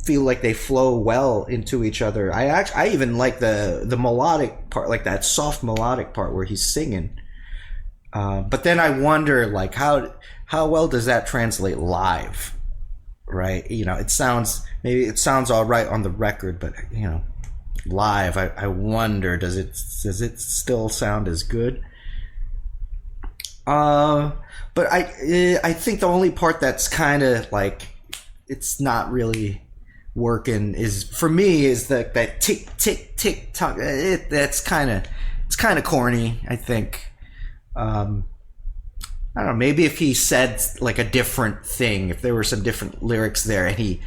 feel like they flow well into each other. I even like the melodic part, like that soft melodic part where he's singing. But then I wonder, like, how well does that translate live, right? You know, maybe it sounds all right on the record, but you know, live, I wonder, does it still sound as good? But I think the only part that's kind of like it's not really working is that tick tick tick tock. It's kind of corny, I think. I don't know, maybe if he said like a different thing, if there were some different lyrics there and he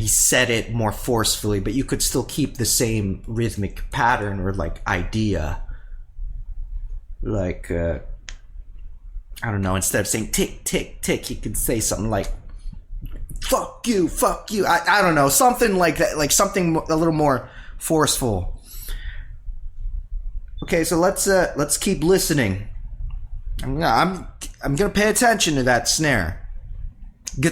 said it more forcefully, but you could still keep the same rhythmic pattern or like idea. Like, I don't know, instead of saying tick, tick, tick, he could say something like, fuck you. I don't know, something like that, like something a little more forceful. Okay, so let's keep listening. I'm gonna pay attention to that snare. The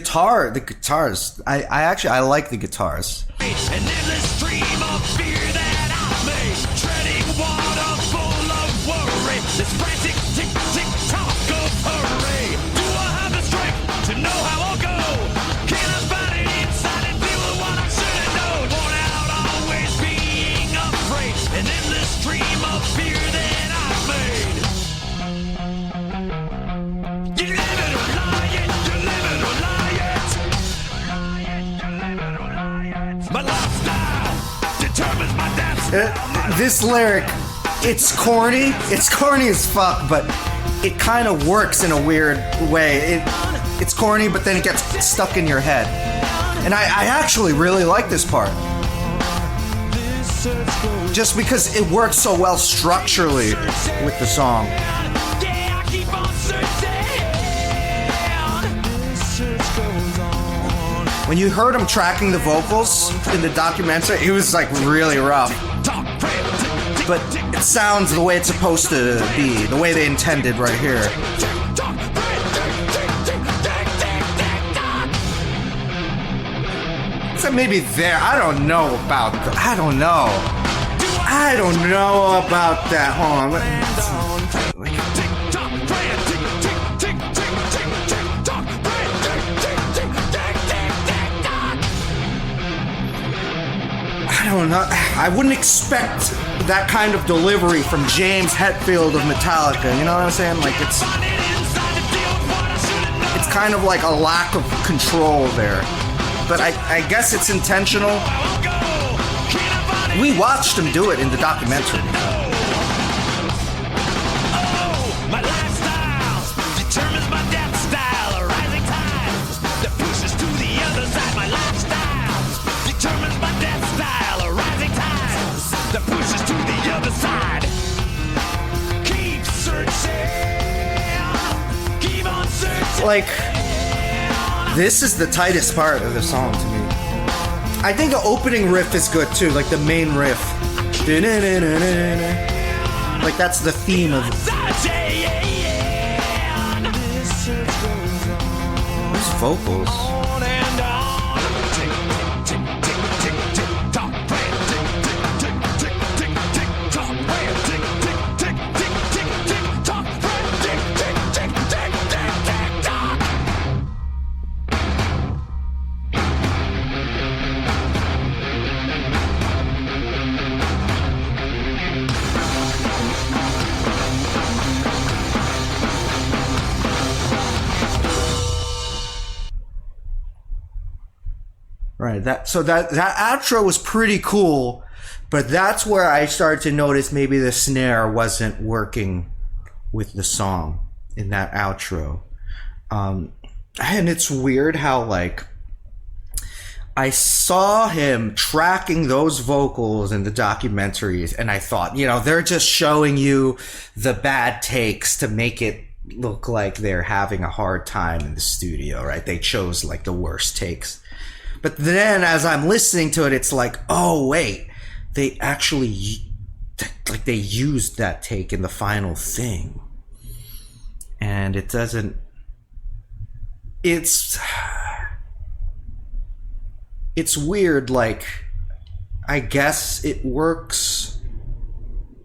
guitars. I like the guitars. An endless stream of fear that I made, treading water full of worry. This frantic tick tick tock of hurry. Do I have the strength to know how I'll go? Can I find it inside and deal with what I should have known? Worn out, always being afraid. This lyric, it's corny. It's corny as fuck, but it kind of works in a weird way. It's corny, but then it gets stuck in your head. And I actually really like this part. Just because it works so well structurally with the song. When you heard him tracking the vocals in the documentary, it was like really rough. But it sounds the way it's supposed to be, the way they intended right here. So maybe there, I don't know about that. I don't know about that. Hold on. I don't know. I wouldn't expect that kind of delivery from James Hetfield of Metallica. You know what I'm saying? Like it's kind of like a lack of control there. But I guess it's intentional. We watched him do it in the documentary. My lifestyle determines my death style. A rising tide that pushes to the other side. My lifestyle determines my death style. A rising tide that pushes to the other side. Keep searching. Keep on searching. Like, this is the tightest part of the song to me. I think the opening riff is good too, like the main riff. Like that's the theme of it. These vocals. Right. That outro was pretty cool, but that's where I started to notice maybe the snare wasn't working with the song in that outro. And it's weird how like I saw him tracking those vocals in the documentaries, and I thought, you know, they're just showing you the bad takes to make it look like they're having a hard time in the studio, right? They chose like the worst takes. But then as I'm listening to it, it's like, oh, wait, they actually, like they used that take in the final thing. And it doesn't, it's weird, like, I guess it works,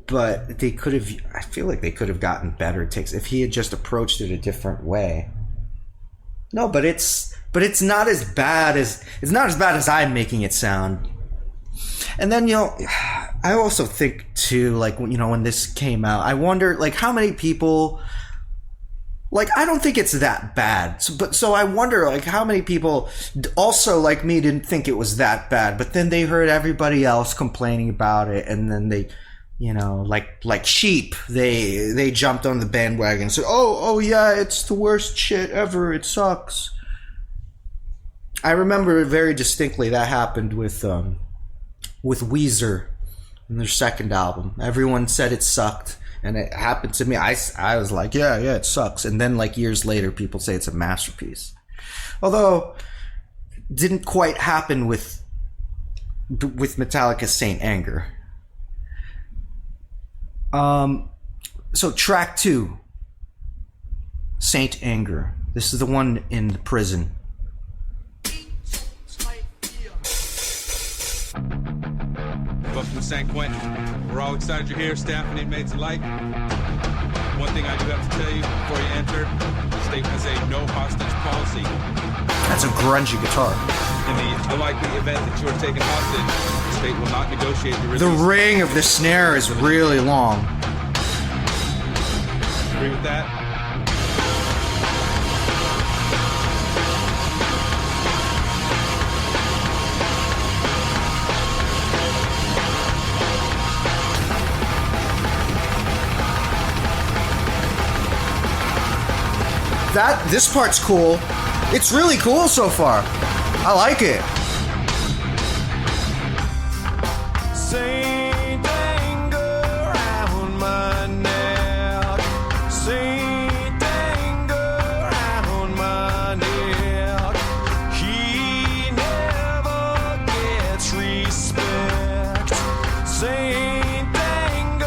but they could have, I feel like they could have gotten better takes if he had just approached it a different way. No, but it's not as bad as I'm making it sound. And then, you know, I also think too, like, you know, when this came out, I wonder like how many people, like, I don't think it's that bad. So I wonder like how many people also like me didn't think it was that bad, but then they heard everybody else complaining about it, and then they, you know, like sheep, they jumped on the bandwagon and said, oh yeah, it's the worst shit ever, it sucks. I remember very distinctly that happened with Weezer in their second album. Everyone said it sucked, and it happened to me. I was like, yeah, it sucks. And then like years later, people say it's a masterpiece. Although it didn't quite happen with Metallica's Saint Anger. So track 2, Saint Anger. This is the one in the prison. Welcome to San Quentin. We're all excited you're here, staff and inmates alike. One thing I do have to tell you before you enter, the state has a no hostage policy. That's a grungy guitar. In the unlikely event that you are taken hostage, the state will not negotiate your release. The ring of the snare is really long. Agree with that? This part's cool. It's really cool so far. I like it. Saint anger round my neck. Saint anger round my neck. He never gets respect. Saint anger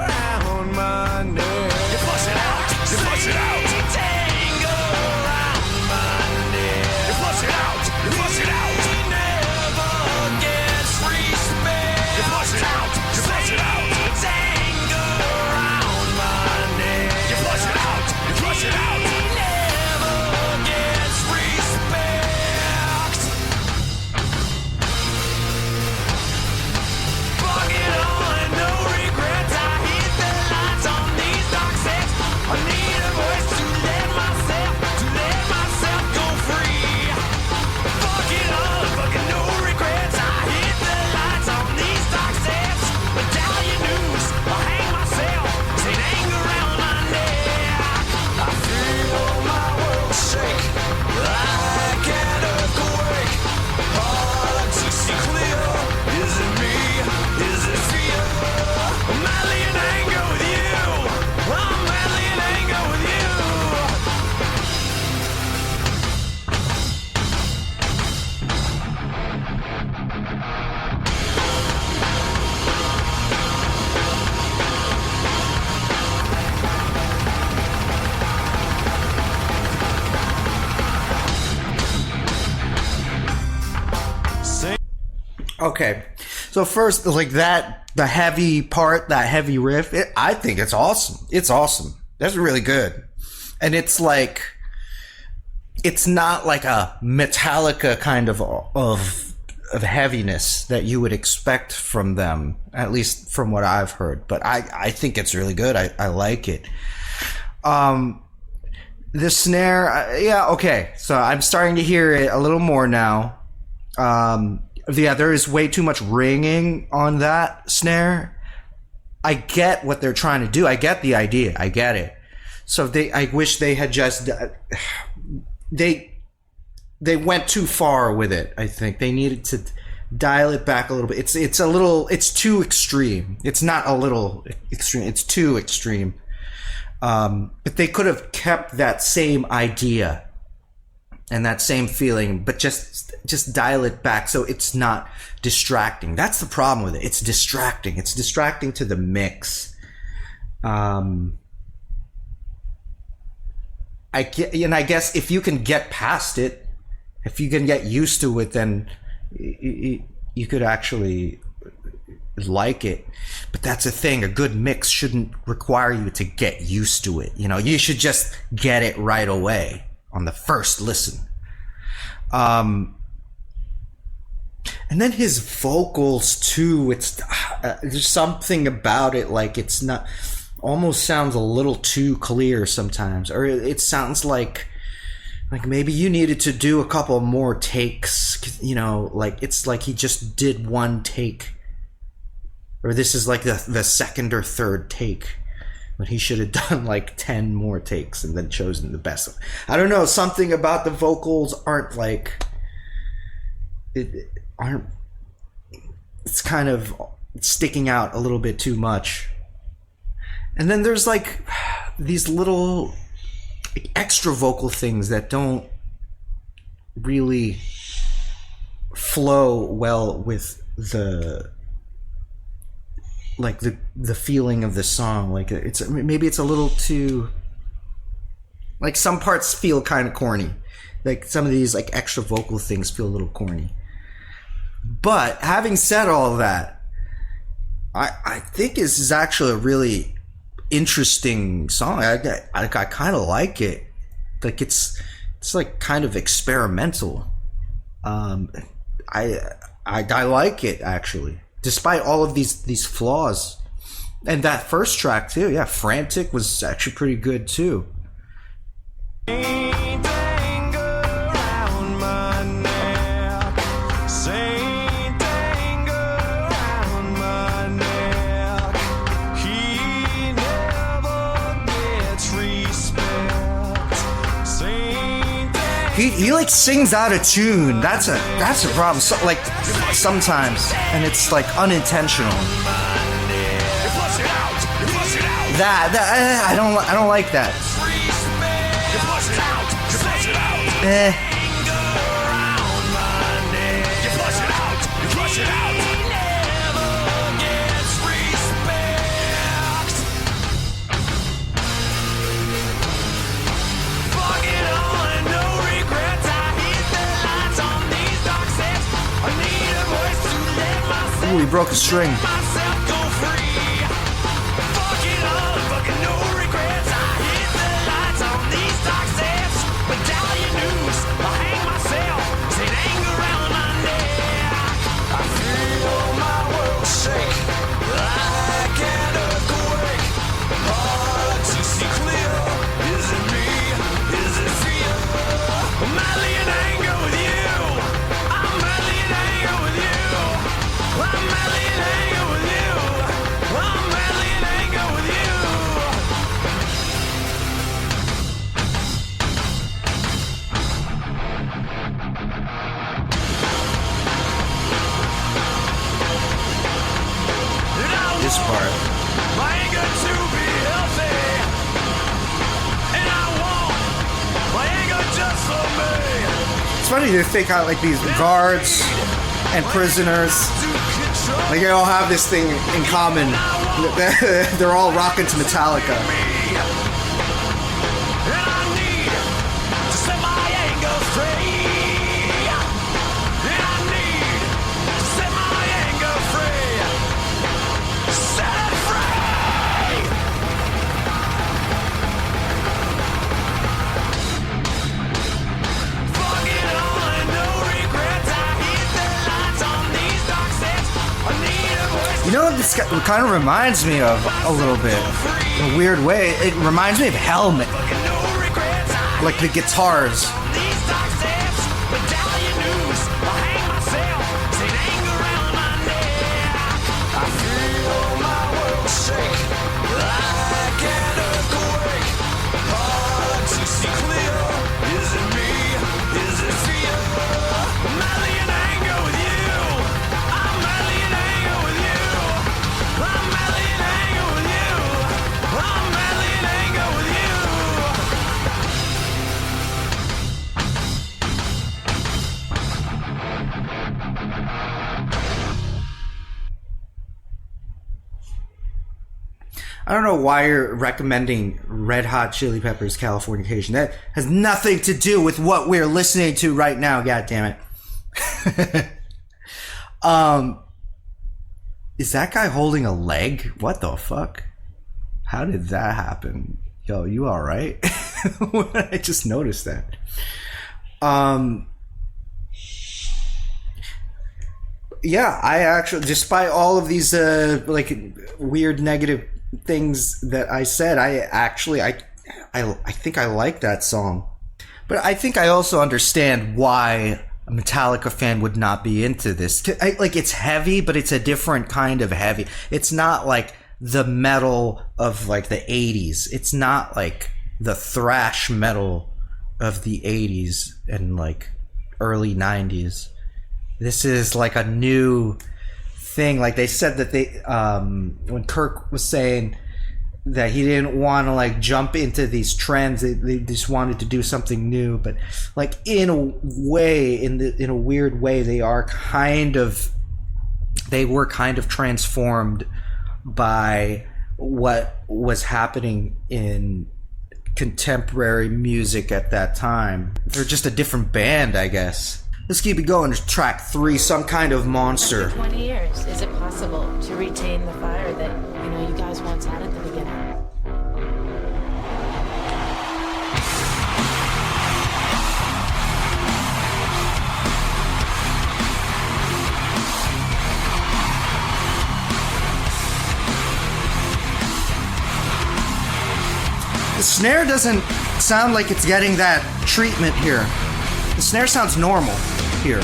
round my neck. You flush it out. You flush it out. Saint anger round my neck. You flush it out. You flush it out. He never gets respect. You flush it out. You flush it out. Saint anger round my neck. You flush it out. You flush it out. He never gets respect. Fuck it all and no regrets. I hit the lights on these dark sets. I need a voice to let myself go free. Fuck it all, fucking no regrets. I hit the lights on these dark sets. Medallion news, I'll hang myself. Saint anger around my neck. I feel my world shake like an earthquake. Hard to see clear. Is it me? Is it fear? I'm madly in anger with you. I'm madly in anger with you. Okay, so first, like that, the heavy part, that heavy riff, I think it's awesome. It's awesome. That's really good. And it's like, it's not like a Metallica kind of heaviness that you would expect from them, at least from what I've heard. But I think it's really good. I like it. The snare, yeah, okay. So I'm starting to hear it a little more now. Yeah, there is way too much ringing on that snare. I get what they're trying to do. I get the idea. I get it. So I wish they had just, they went too far with it. I think they needed to dial it back a little bit. It's too extreme. It's not a little extreme. It's too extreme. But they could have kept that same idea and that same feeling, but just dial it back so it's not distracting. That's the problem with it. It's distracting. It's distracting to the mix. I guess if you can get past it, if you can get used to it, then you could actually like it. But that's the thing. A good mix shouldn't require you to get used to it. You should just get it right away on the first listen. And then his vocals too, it's there's something about it, like it's not, almost sounds a little too clear sometimes, or it sounds like maybe you needed to do a couple more takes, like it's like he just did one take, or this is like the second or third take, but he should have done like 10 more takes and then chosen the best. I don't know, something about the vocals it's kind of sticking out a little bit too much. And then there's like these little extra vocal things that don't really flow well with the feeling of the song. Like maybe it's a little too, like some parts feel kind of corny. Like some of these like extra vocal things feel a little corny. But having said all of that, I think this is actually a really interesting song. I kind of like it. Like it's like kind of experimental. I like it actually, despite all of these flaws. And that first track too, yeah, Frantic was actually pretty good too. He like sings out of tune. That's a problem. So, like sometimes, and it's like unintentional. That I don't like that. Ooh, he broke a string. This part. It's funny to think how like these guards and prisoners, like they all have this thing in common. They're all rocking to Metallica. You know what this kind of reminds me of a little bit, in a weird way? It reminds me of Helmet, like the guitars. I don't know why you're recommending Red Hot Chili Peppers' Californication. That has nothing to do with what we're listening to right now, goddammit. Is that guy holding a leg? What the fuck? How did that happen? Yo, you alright? I just noticed that. Yeah, I actually, despite all of these like weird negative things that I said, I think I like that song. But I think I also understand why a Metallica fan would not be into this. Like, it's heavy, but it's a different kind of heavy. It's not like the metal of like the 80s. It's not like the thrash metal of the 80s and like early 90s. This is like a new thing. Like they said that they when Kirk was saying that he didn't want to like jump into these trends, they just wanted to do something new. But like in a way, in a weird way, they were kind of transformed by what was happening in contemporary music at that time. They're just a different band, I guess. Let's keep it going. There's track 3, Some Kind of Monster. After 20 years, is it possible to retain the fire that, you guys once had at the beginning? The snare doesn't sound like it's getting that treatment here. The snare sounds normal here.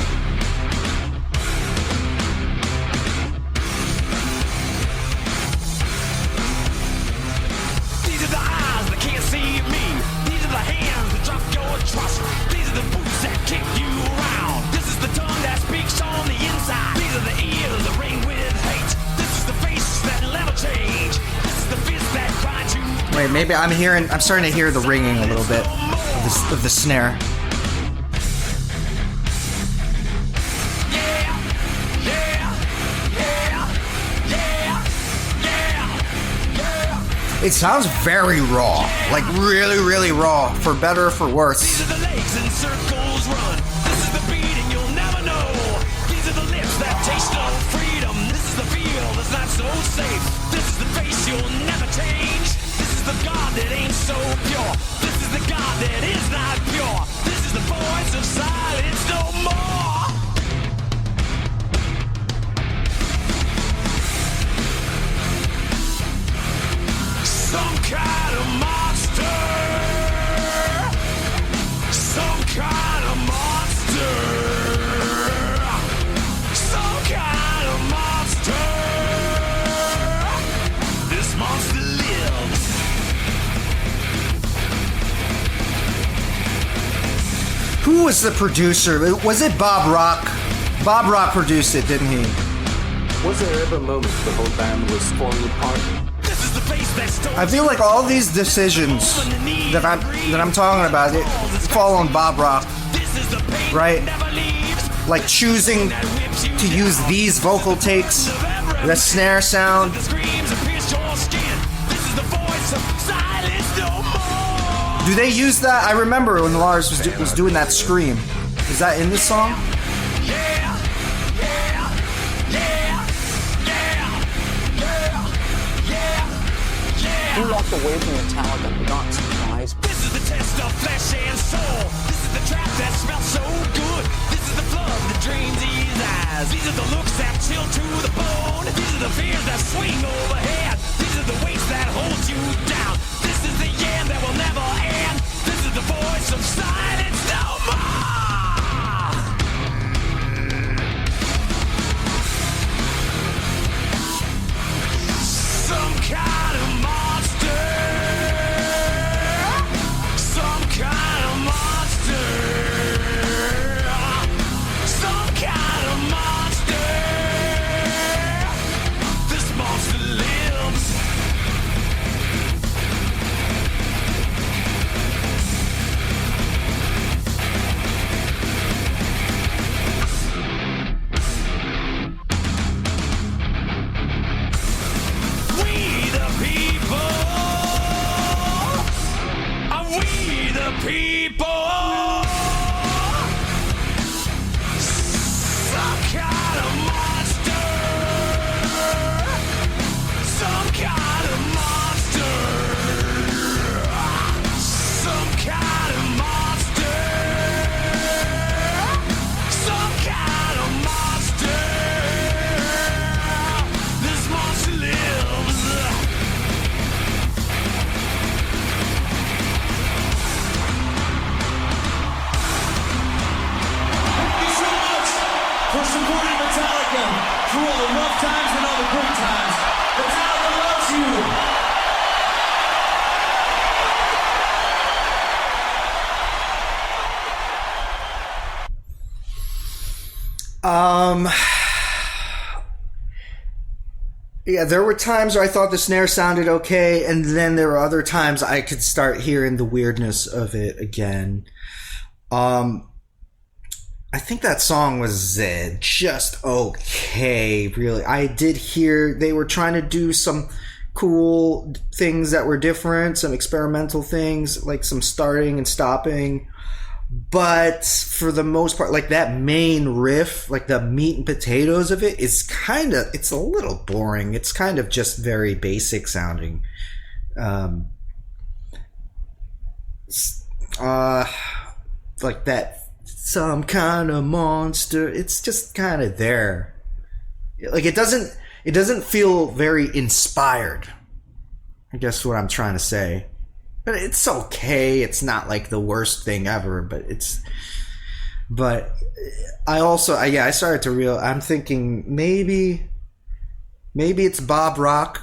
These are the eyes that can't see me. These are the hands that drop your trust. These are the boots Wait, maybe I'm starting to hear the ringing a little bit of the snare. It sounds very raw, like really, really raw, for better or for worse. These are the legs in circles run. This is the beating you'll never know. These are the lips that taste of freedom. This is the feel that's not so safe. This is the face you'll never change. This is the God that ain't so pure. This is the God that is not pure. This is the voice of silence no more. Some kind of monster. Some kind of monster. Some kind of monster. This monster lives. Who was the producer? Was it Bob Rock? Bob Rock produced it, didn't he? Was there ever a moment the whole band was falling apart? I feel like all these decisions that I'm talking about, it fall on Bob Rock, right? Like choosing to use these vocal takes, the snare sound. Do they use that? I remember when Lars was doing that scream. Is that in this song? You walked away from Metallica, not surprised. This is the test of flesh and soul. This is the trap that smells so good. This is the flood that drains these eyes. These are the looks that chill to the bone. These are the fears that swing overhead. These are the weights that hold you down. This is the end that will never end. This is the voice of silence no more. Some kind of monster. Some kind of monster. Some kind of monster. This monster lives. We the people. Are we the people? Some kind of monster. Some kind of monster. Some kind of monster. Some kind of monster. This monster lives. Thank you so much for supporting Metallica through all the rough times and all the good times. Metallica loves you. Yeah, there were times where I thought the snare sounded okay, and then there were other times I could start hearing the weirdness of it again. I think that song was just okay, really. I did hear they were trying to do some cool things that were different, some experimental things, like some starting and stopping. But for the most part, like that main riff, like the meat and potatoes of it is it's a little boring. It's kind of just very basic sounding. Like that some kind of monster. It's just kind of there. Like it doesn't feel very inspired. I guess what I'm trying to say. But it's okay. It's not like the worst thing ever, but I started to I'm thinking maybe it's Bob Rock.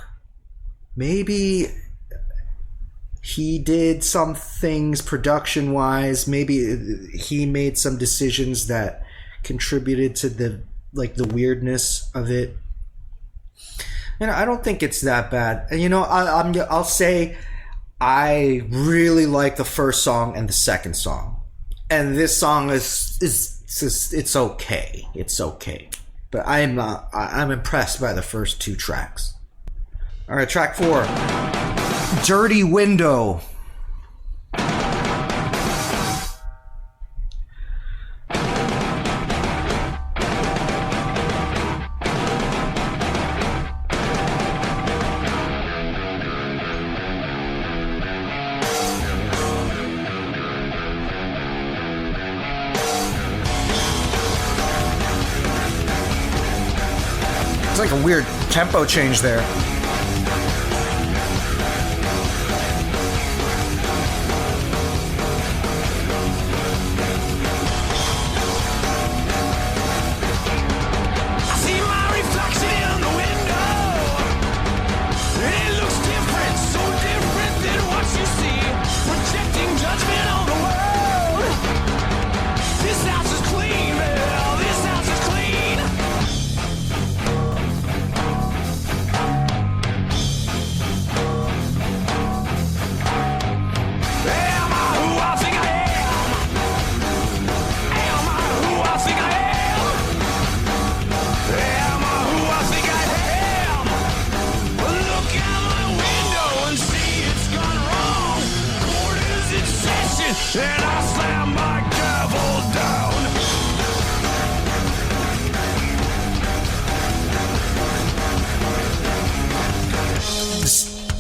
Maybe he did some things production wise. Maybe he made some decisions that contributed to the weirdness of it. And I don't think it's that bad. And I'll say I really like the first song and the second song. And this song is it's okay. It's okay. But I'm impressed by the first two tracks. All right, track 4. Dirty Window. It's like a weird tempo change there. And I slam my gavel down.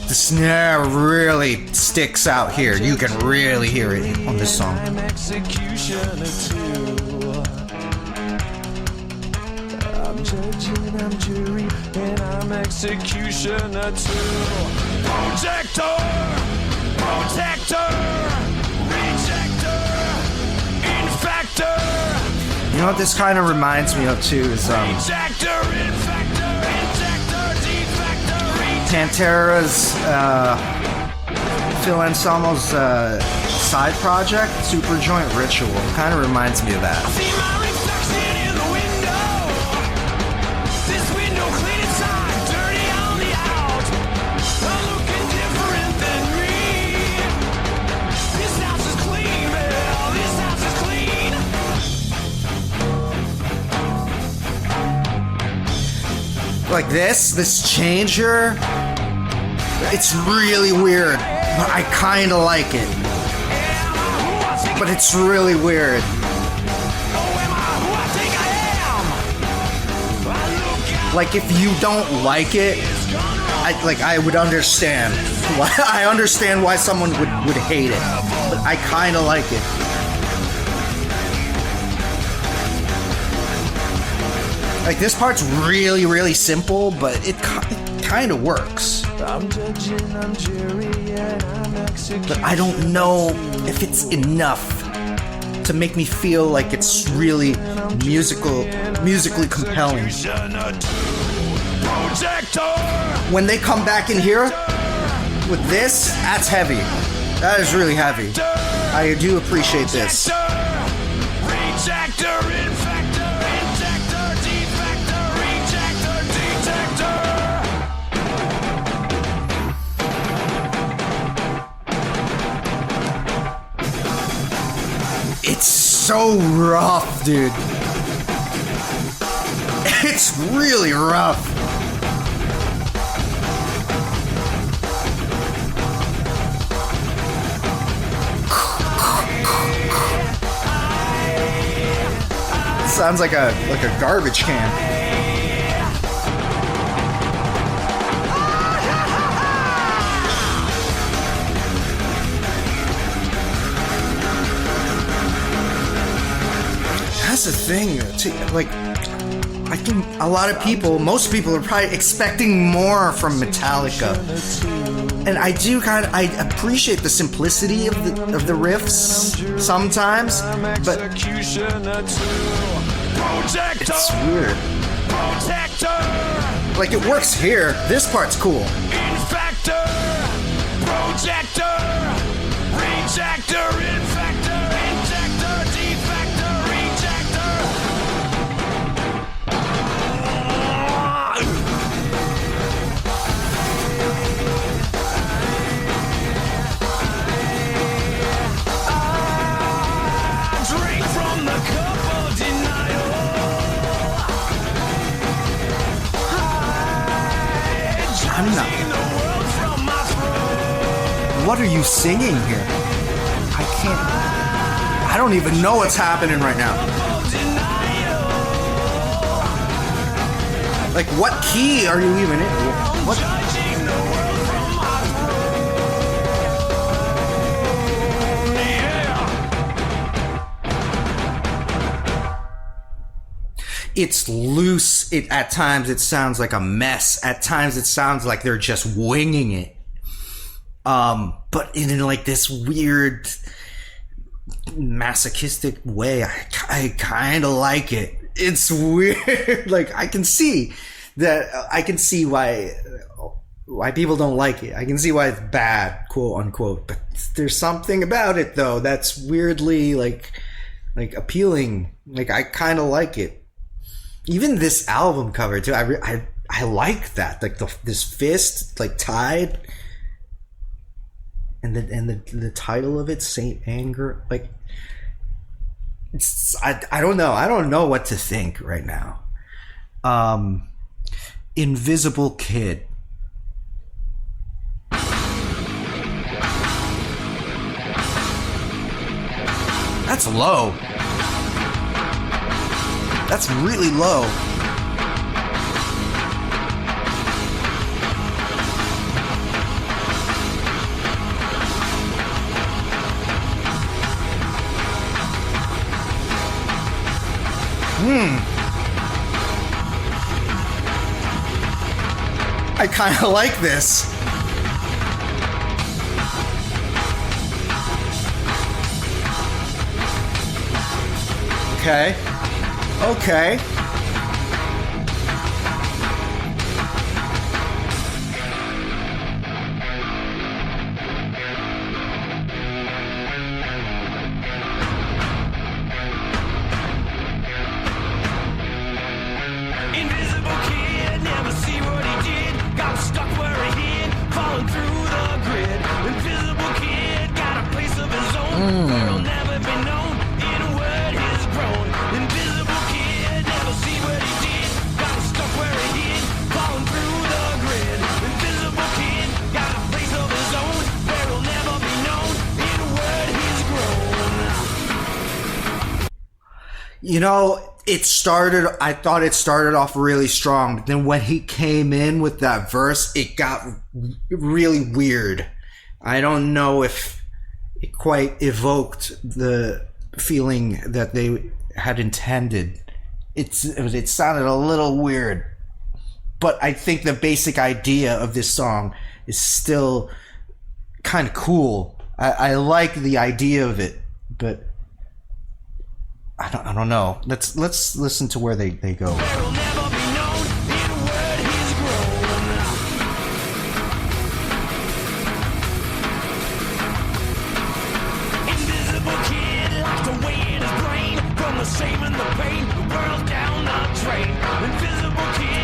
The snare really sticks out here. You can really hear it on this song. I'm executioner too. I'm judge and I'm jury and I'm executioner too. Protector, protector. You know what this kind of reminds me of too is Pantera's Phil Anselmo's side project, Superjoint Ritual. Kind of reminds me of that. Like this changer, it's really weird, but I kind of like it. But it's really weird. Like if you don't like it, I would understand. I understand why someone would hate it, but I kind of like it. Like this part's really, really simple, but it kind of works. But I don't know if it's enough to make me feel like it's really musically compelling. When they come back in here with this, that's heavy. That is really heavy. I do appreciate this. It's so rough, dude. It's really rough. Sounds like a garbage can. That's the thing, like, I think a lot of people, most people are probably expecting more from Metallica. And I do I appreciate the simplicity of the riffs sometimes, but it's weird. Like it works here, this part's cool. Infector, projector, rejector, infector, injector, defector, rejector. I'm not. What are you singing here? I can't. I don't even know what's happening right now. Like, what key are you even in? What? It's loose. At times it sounds like a mess. At times it sounds like they're just winging it. But in like this weird masochistic way, I kind of like it. It's weird. Like, I can see why people don't like it. I can see why it's bad, quote unquote. But there's something about it though that's weirdly like appealing. Like, I kind of like it. Even this album cover too. I like that. Like this fist like tied, and the title of it, Saint Anger. Like, it's, I don't know. I don't know what to think right now. Invisible Kid. That's low. That's really low. I kind of like this. Okay. Okay. Invisible kid, never see what he did. Got stuck where he hid, falling through the grid. Invisible kid, got a place of his own. Where'll never be known in a word he's grown. Invisible kid, never see what he did. Got stuck where he hid, falling through the grid. Invisible kid, got a place of his own. Where'll never be known in a word he's grown. You know, I thought it started off really strong, but then when he came in with that verse, it got really weird. I don't know if it quite evoked the feeling that they had intended. It sounded a little weird, but I think the basic idea of this song is still kind of cool. I like the idea of it, but I don't know. Let's listen to where they go.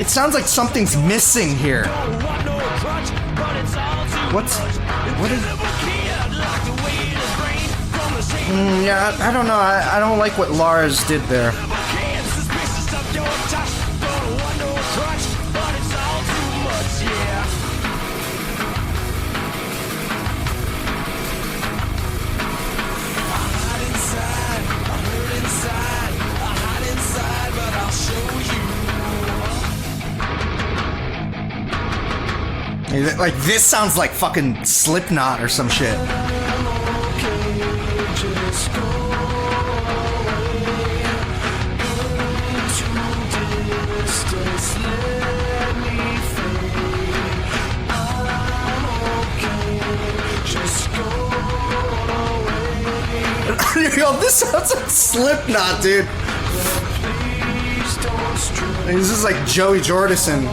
It sounds like something's missing here. What is? Yeah, I don't know. I don't like what Lars did there. Like, this sounds like fucking Slipknot or some shit. Yo, this sounds like Slipknot, dude. This is like Joey Jordison,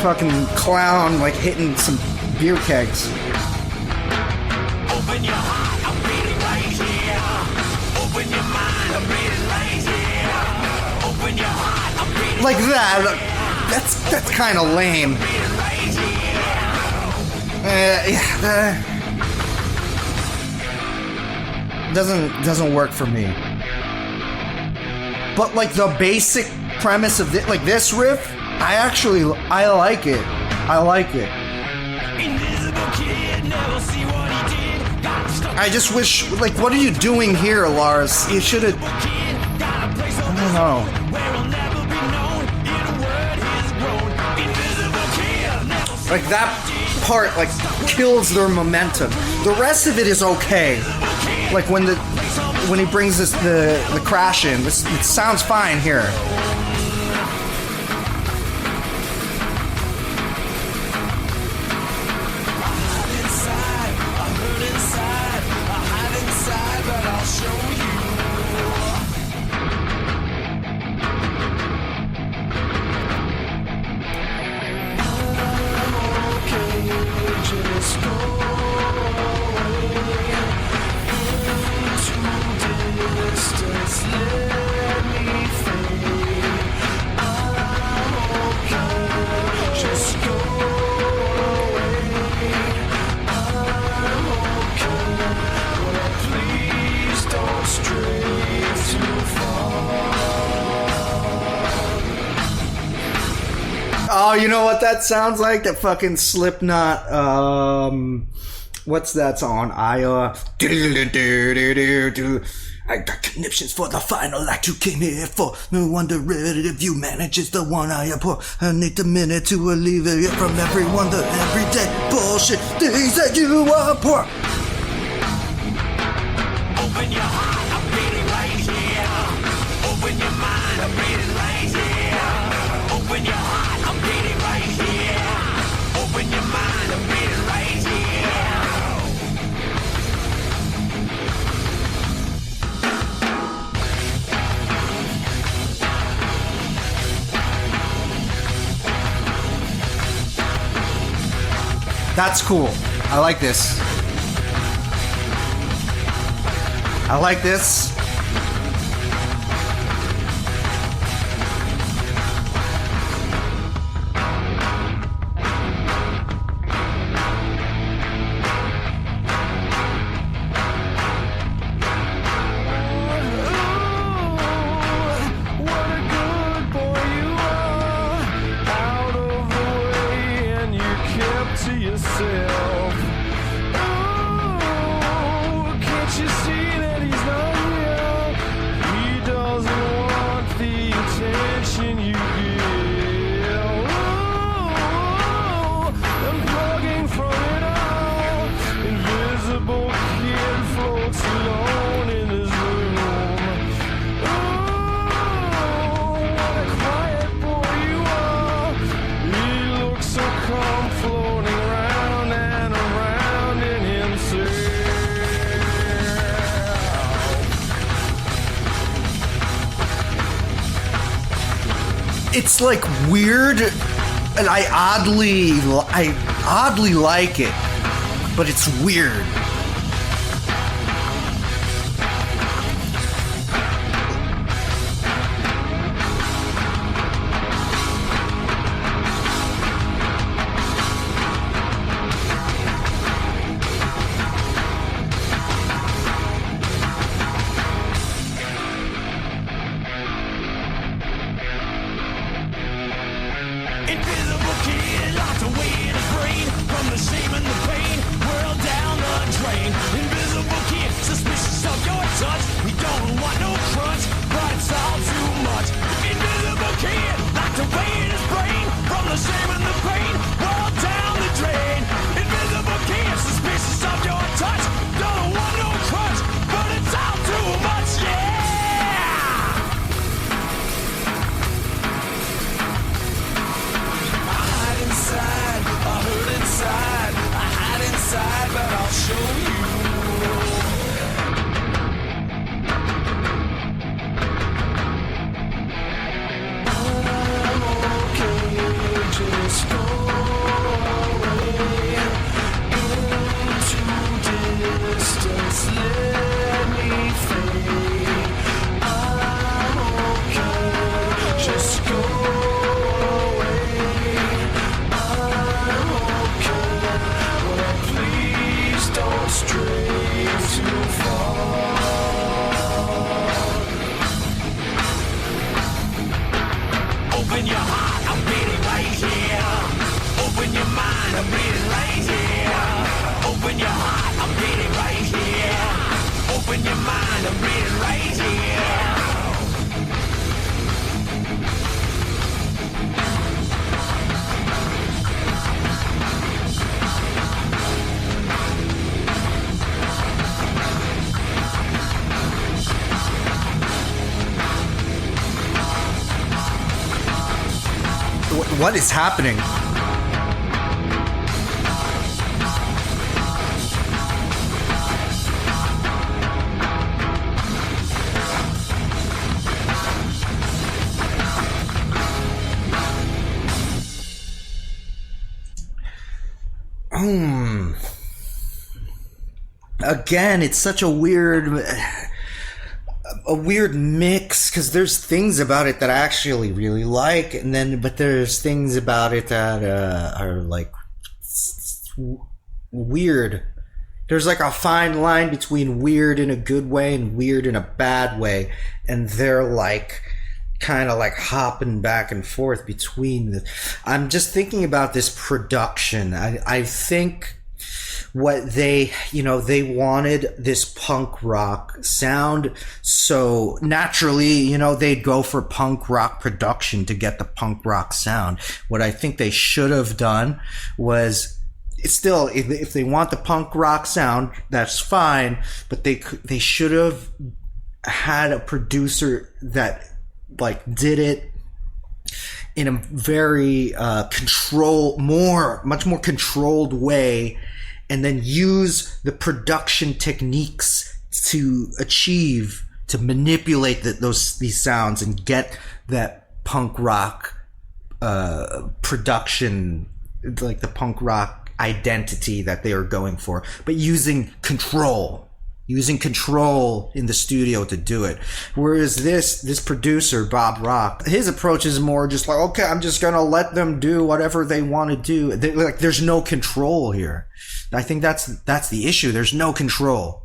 fucking clown, like hitting some beer kegs. Open your heart, I'm reading right here. Open your mind, I'm reading right here. Open your heart, I'm reading Like that. That's kind of lame. Doesn't work for me. But like the basic premise of like this riff, I like it. I like it. I just wish, like, what are you doing here, Lars? You should have. I don't know. Like, that part, like, kills their momentum. The rest of it is okay. Like, when he brings the crash in, it sounds fine here. Oh, you know what that sounds like? That fucking Slipknot, what's that song? I got conniptions for the final act you came here for. No wonder if you manage is the one I abhor. I need the minute to alleviate from everyone the everyday bullshit things that you abhor. Open your heart, I'm beating right here. Open your mind, I'm beating right here. Open your heart, I'm beating right here. Open your mind, I'm beating right here. That's cool. I like this. I like this. It's like weird, and I oddly like it, but it's weird. Invisible kid, locked away in his brain from the shame and the pain. Whirled down the drain. kind of being right here. What is happening? Again, it's such a weird mix, because there's things about it that I actually really like, but there's things about it that are like weird. There's like a fine line between weird in a good way and weird in a bad way, and they're like kind of like hopping back and forth between I'm just thinking about this production. I think what they wanted this punk rock sound, so naturally, they'd go for punk rock production to get the punk rock sound. What I think they should have done was, still, if they want the punk rock sound, that's fine, but they should have had a producer that like did it in a very much more controlled way, and then use the production techniques to manipulate these sounds and get that punk rock production, like the punk rock identity that they are going for, but using control in the studio to do it. Whereas this producer, Bob Rock, his approach is more just like, okay, I'm just gonna let them do whatever they want to do. There's no control here. I think that's the issue. There's no control.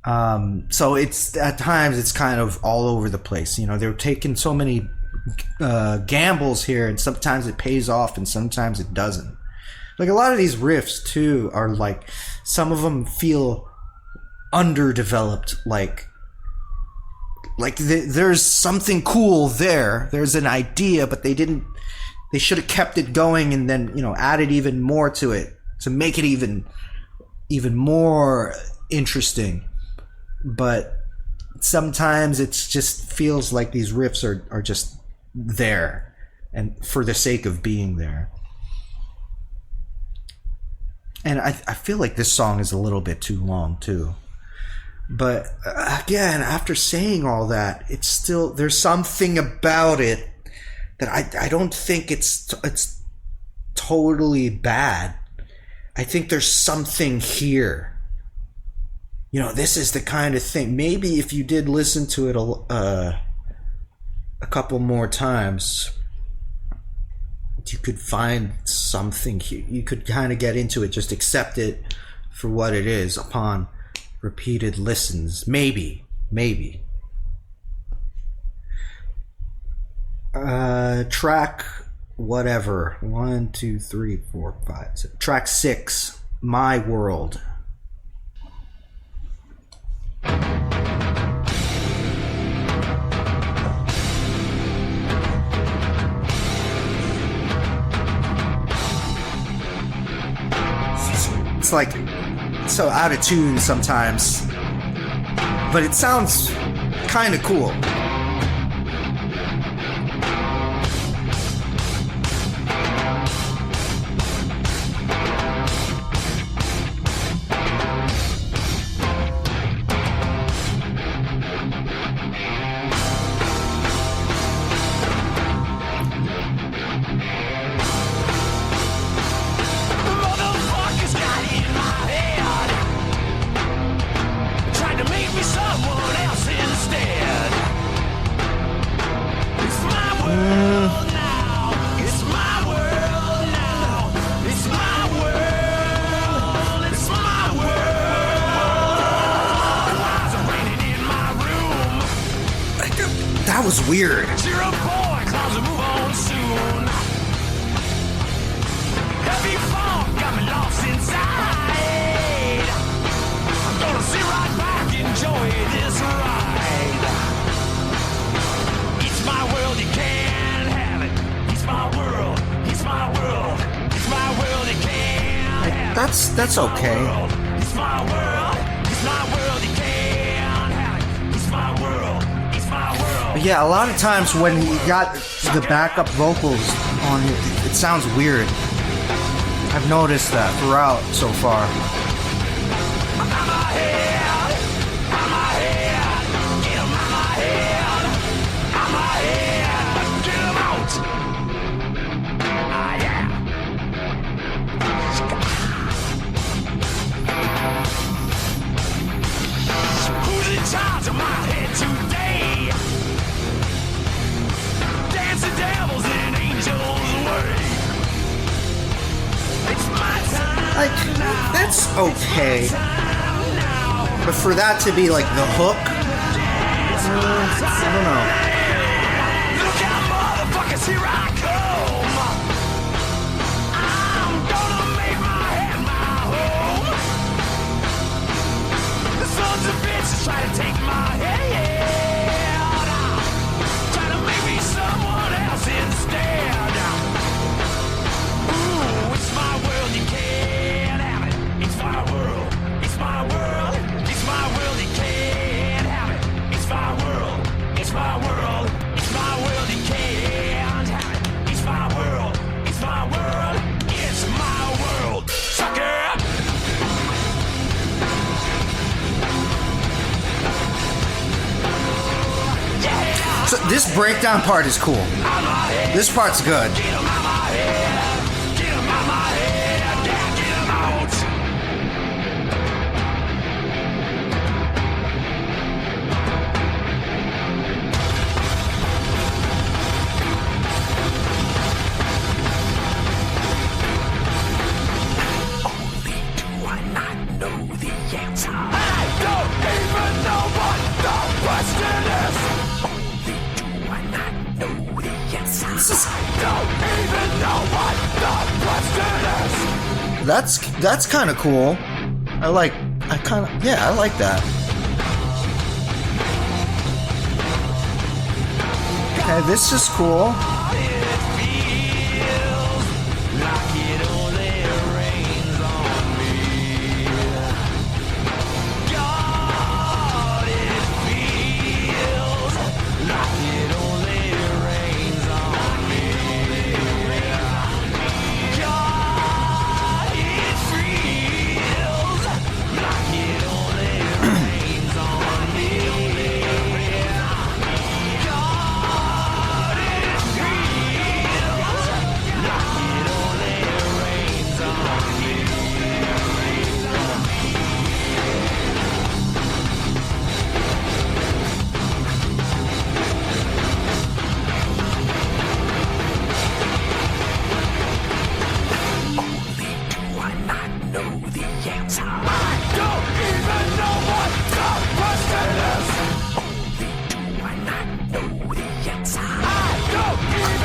So it's at times it's kind of all over the place. They're taking so many gambles here, and sometimes it pays off and sometimes it doesn't. Like a lot of these riffs too are like, some of them feel underdeveloped, like there's something cool there, there's an idea, but they should have kept it going and then added even more to it to make it even more interesting. But sometimes it's just feels like these riffs are just there and for the sake of being there. And I feel like this song is a little bit too long too. But again, after saying all that, it's still, there's something about it that I don't think it's totally bad. I think there's something here. This is the kind of thing. Maybe if you did listen to it a couple more times, you could find something here. You could kind of get into it, just accept it for what it is upon repeated listens. Maybe. Track whatever. 1, 2, 3, 4, 5, 6. Track 6, My World. It's like so out of tune sometimes, but it sounds kind of cool. That was weird. Cheer up, boy, clouds will move on soon. Heavy fog got me lost inside. I'm gonna sit right back, enjoy it. That's okay. It's my world. It's my world. You can't have it. It's my world. It's my world. But yeah, a lot of times when you got the backup vocals on it, it sounds weird. I've noticed that throughout so far. Who's in charge of my head today? Dancing devils and angels away. It's my time. Like, that's okay. But for that to be like the hook, I don't know. Look out, motherfuckers, here I come. I'm gonna make my head my home. The sons of bitches try to take my head. Try to make me someone else instead. Ooh, it's my world, you can't have it. It's my world, it's my world. It's my world, you can't have it. It's my world, it's my world. It's my world, you can't have it. It's my world, it's my world. It's my world, sucker. So this breakdown part is cool. This part's good. That's kind of cool. I like that. Okay, this is cool.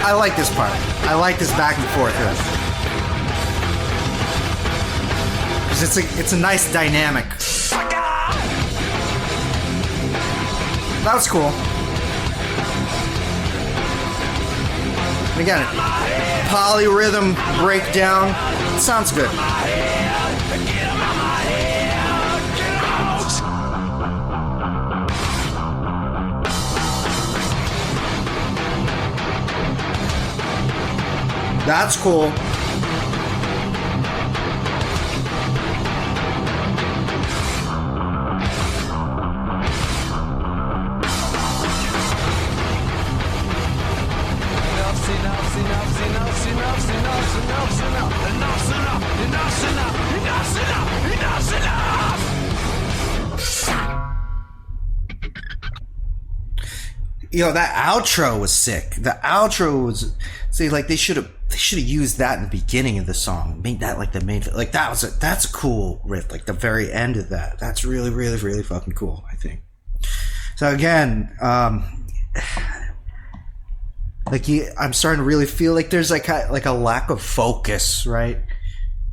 I like this part. I like this back and forth here. 'Cause it's a nice dynamic. That was cool. And again, polyrhythm breakdown. It sounds good. That's cool. Yo, that outro was sick. The outro was, see, like they should have used that in the beginning of the song. Made that like the main, like that's a cool riff. Like the very end of that. That's really, really, really fucking cool, I think. So again, I'm starting to really feel like there's like a lack of focus, right?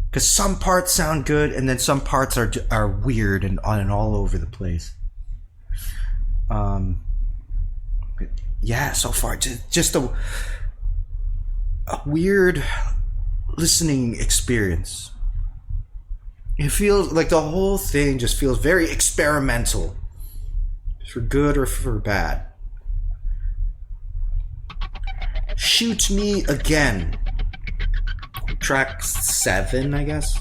Because some parts sound good, and then some parts are weird and all over the place. Yeah, so far just a weird listening experience. It feels like the whole thing just feels very experimental, for good or for bad. Shoot Me Again. Track 7, I guess.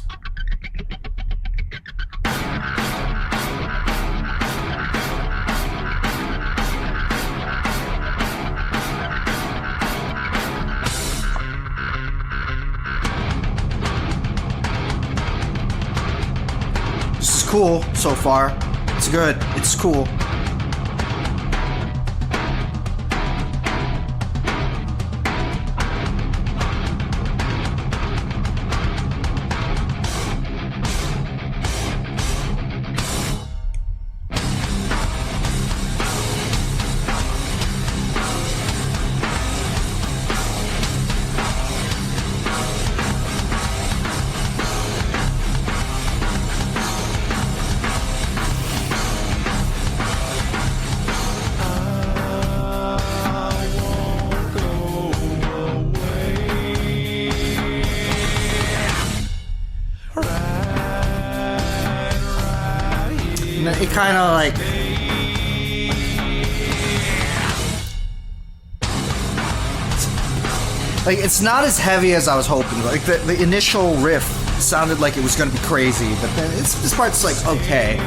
This is cool so far. It's good. It's cool. It kind of like it's not as heavy as I was hoping. Like the initial riff sounded like it was going to be crazy, but then this part's like okay.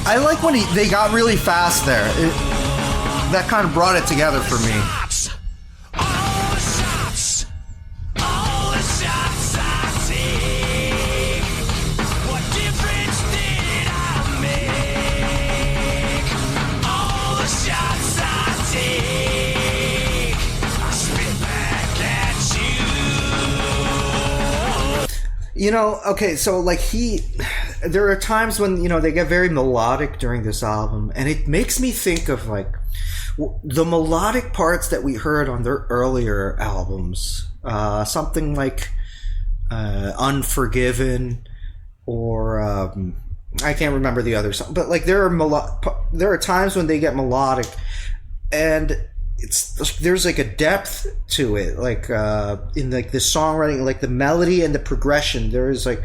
I like when they got really fast there. That kind of brought it together for me. You know, okay, so like there are times when, you know, they get very melodic during this album, and it makes me think of like the melodic parts that we heard on their earlier albums, something like Unforgiven, or I can't remember the other song, but like there are times when they get melodic, and there's like a depth to it, like in like the songwriting, like the melody and the progression. There's a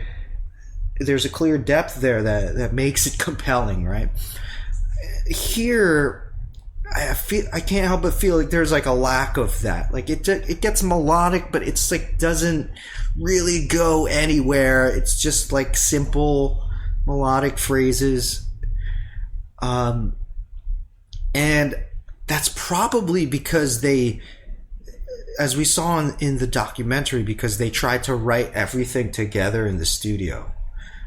clear depth there that makes it compelling, right? Here, I can't help but feel like there's like a lack of that. Like it gets melodic, but it's like doesn't really go anywhere. It's just like simple melodic phrases, and that's probably because they, as we saw in the documentary, because they tried to write everything together in the studio,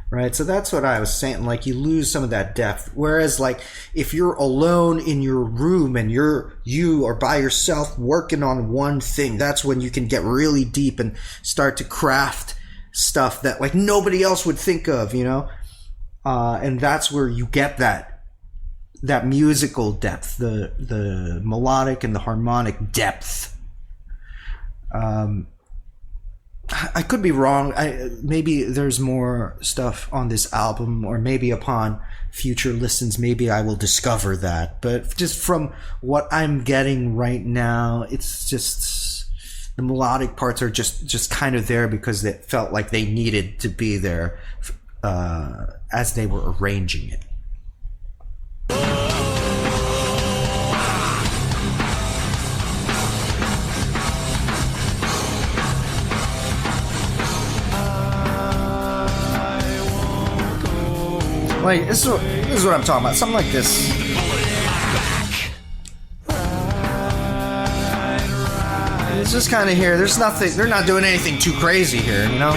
right? So that's what I was saying. Like you lose some of that depth. Whereas like if you're alone in your room and you are by yourself working on one thing, that's when you can get really deep and start to craft stuff that like nobody else would think of, you know? And that's where you get that musical depth, the melodic and the harmonic depth. I could be wrong. Maybe there's more stuff on this album, or maybe upon future listens, maybe I will discover that. But just from what I'm getting right now, it's just the melodic parts are just kind of there because it felt like they needed to be there as they were arranging it. Like, this is what I'm talking about. Something like this. It's just kind of here. There's nothing. They're not doing anything too crazy here, you know.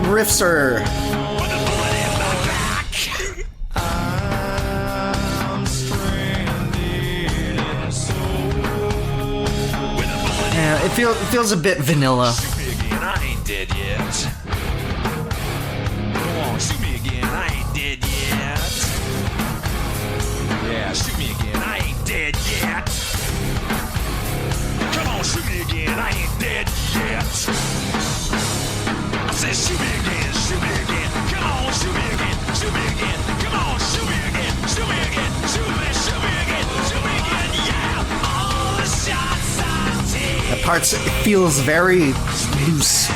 Riffs are yeah, it feels a bit vanilla. Shoot me again, I ain't dead yet. Come on, shoot me again, I ain't dead yet. Yeah, shoot me again, I ain't dead yet. Come on, shoot me again, I ain't dead yet. I said shoot me again, shoot me again. Come on, shoot me again, shoot me again. Come on, shoot me again, shoot me again. Shoot me again, shoot me again. Yeah, all the shots I take. That part feels very loose.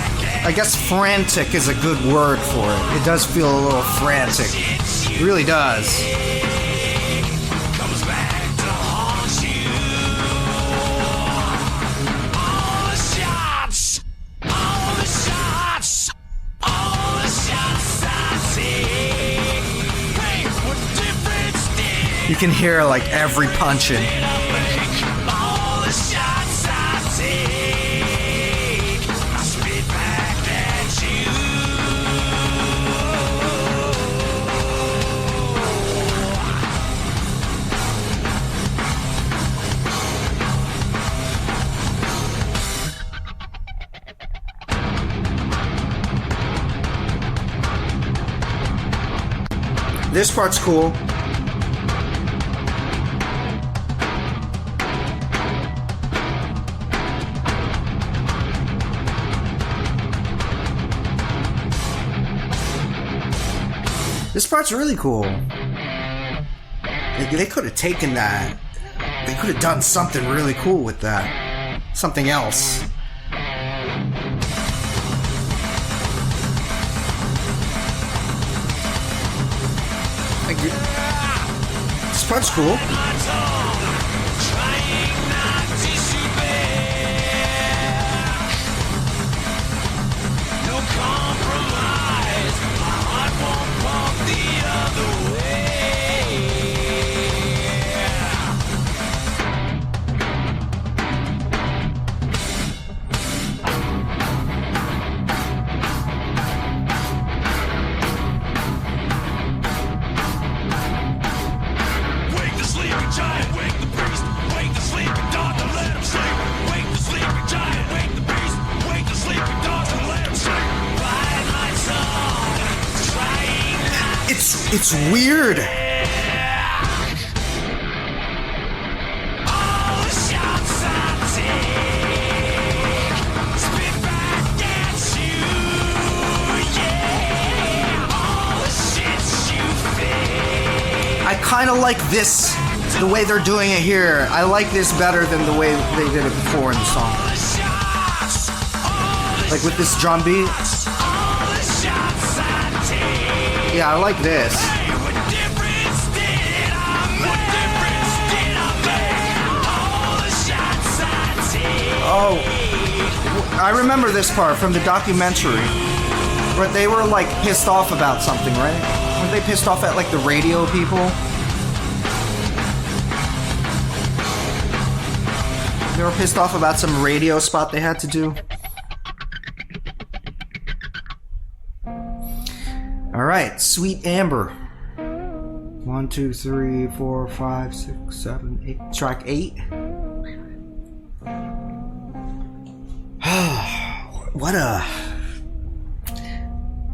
I guess frantic is a good word for it. It does feel a little frantic. It really does. Comes back to haunt you. All the shots, all the shots, all the shots I take. Hey, what difference did You can hear like every punch in. all the shots I take? I spit back at you. This part's cool. This part's really cool. They could have taken that. They could have done something really cool with that. Something else. This part's cool. No compromise. My heart won't pump the other way. Wake the sleeping giant, wake the priest, wake the sleeping dog, don't let him sleep. Wake the sleeping giant, wake the priest, wake the sleeping dog, don't let him sleep. Bite my tongue, trying not It's weird. all the shots I take. Spit back at you, yeah. All the shit you fake. I kind of like this, the way they're doing it here. I like this better than the way they did it before in the song. Like with this drum beat. All the shots I take. Yeah, I like this. What difference did I make? All the shots I take. Oh, I remember this part from the documentary. But they were like pissed off about something, right? Weren't they pissed off at like the radio people? They were pissed off about some radio spot they had to do. Alright, Sweet Amber. 1, 2, 3, 4, 5, 6, 7, 8. Track 8.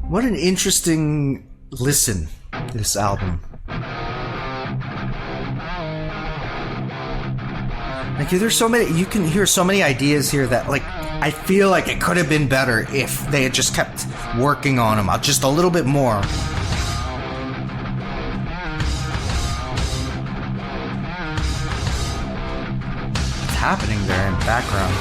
What an interesting listen, this album. Like there's so many, you can hear so many ideas here that like I feel like it could have been better if they had just kept working on them just a little bit more. What's happening there in the background?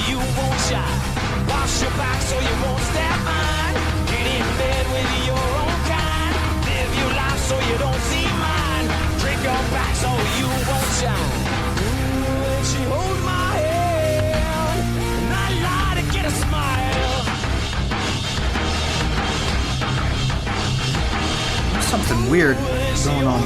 you won't shine. Wash your back so you won't step mine. Get in bed with your own kind. Live your life so you don't see mine. Drink your back so you won't shine. Ooh, and she holds my hand, and I lie to get a smile. Something weird going on.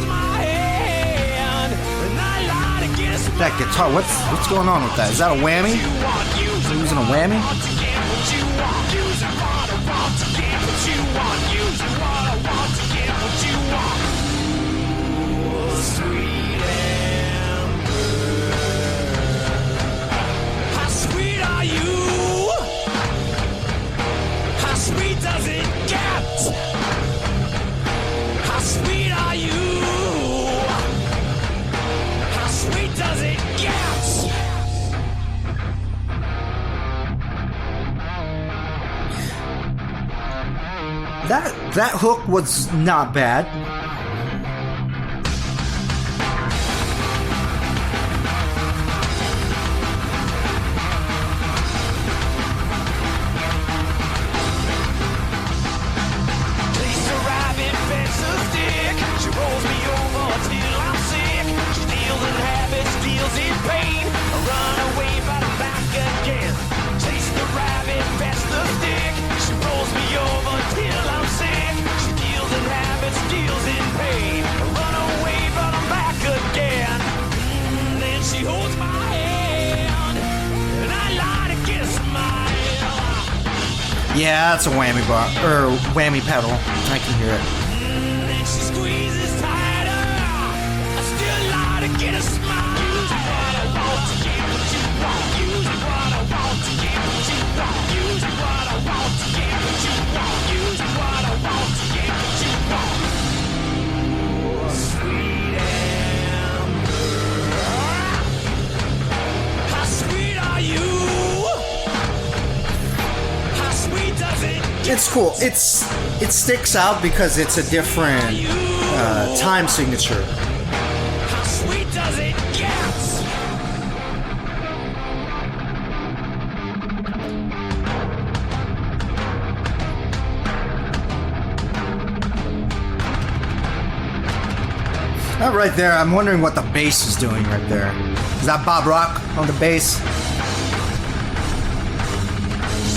That guitar, what's going on with that? Is that a whammy? Is he using a whammy? How sweet are you? How sweet does it get? How sweet are you? How sweet does it get? That hook was not bad. Place a rabbit, fence a stick. She rolls me over till I'm sick. She steals in habits, deals in pain. I run away, but I'm back again. Chase the rabbit, fence the stick. She rolls me over till I'm sick. She deals in habits, deals in pain. I run away, but I'm back again. Then she holds my hand, and I lie to get a smile. Yeah, that's a whammy bar or whammy pedal. I can hear it. Then she squeezes tighter. I still lie to get a smile. Use what I want to get what you want. Use what I want to get what you want. Use what I want to get what you want. Use what I want to get what you want. Sweet Amber, how sweet are you? How sweet does it get? It's cool. It sticks out because it's a different time signature. How sweet does it get? That right there, I'm wondering what the bass is doing right there. Is that Bob Rock on the bass?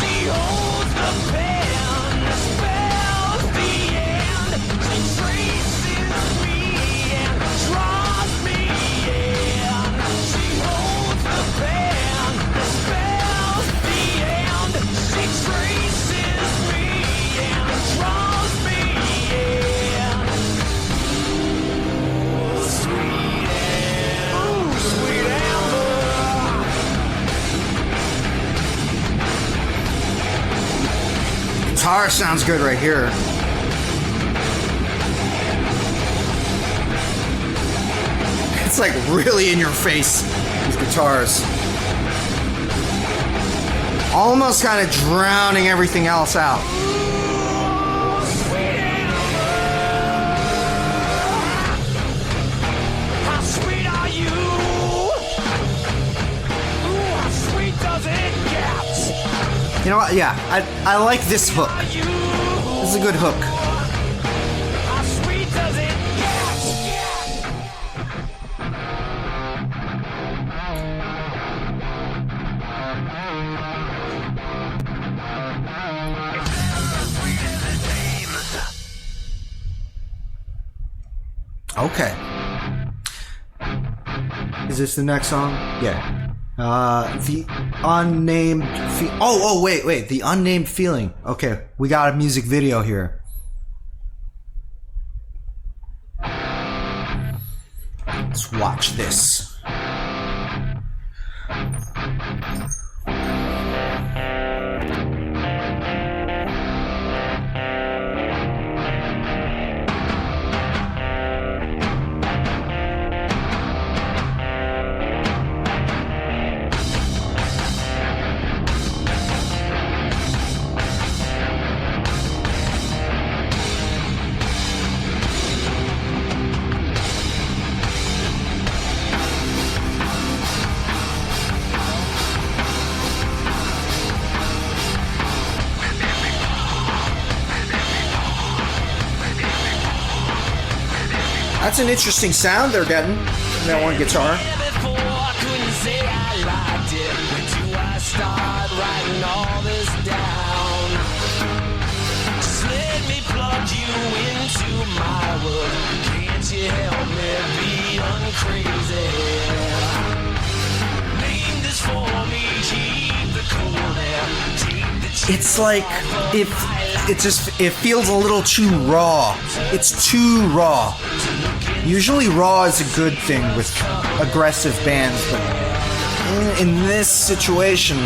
She holds the pen, the spells the end. She traces me and draws me in. She holds the pen, the spells the end. She traces me and draws me in. Sweet Amber, sweet Amber. Guitar sounds good right here. It's like really in your face, these guitars. Almost kind of drowning everything else out. How sweet are you? Ooh, how sweet does it get? You know what? Yeah, I like this hook. This is a good hook. How sweet does it get? Okay. Is this the next song? Yeah. The unnamed wait, the unnamed feeling. Okay, we got a music video here. Let's watch this. That's an interesting sound they're getting. That one guitar. Before I couldn't say I liked it. When do I start writing all this down? Just let me plug you into my world. Can't you help me be uncrazy? Name this for me, keep the cold air. It's like it feels a little too raw. It's too raw. Usually raw is a good thing with aggressive bands, but in this situation,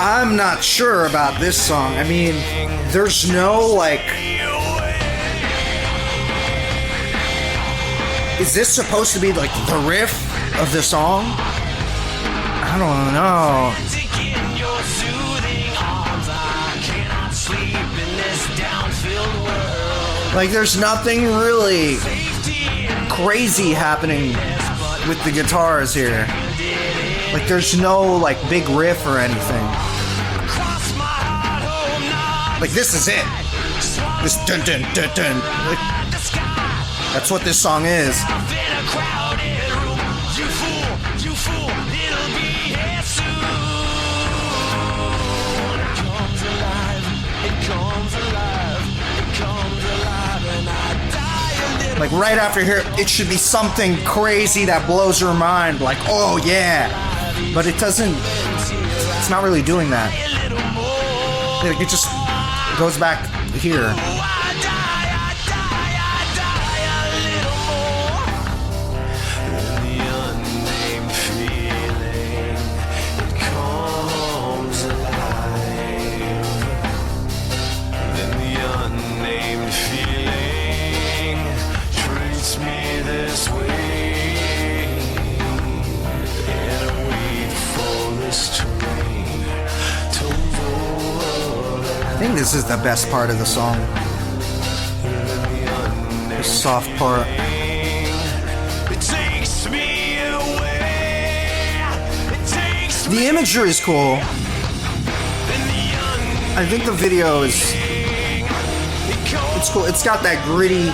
I'm not sure about this song. I mean, there's no, like... Is this supposed to be, like, the riff of the song? I don't know. Like, there's nothing really crazy happening with the guitars here. Like, there's no, like, big riff or anything. Like, this is it. This dun dun dun dun. Like, that's what this song is. Like, right after here, it should be something crazy that blows your mind. Like, oh yeah. But it doesn't, it's not really doing that. It just goes back here. I think this is the best part of the song. The soft part. The imagery is cool. I think the video is... It's cool. It's got that gritty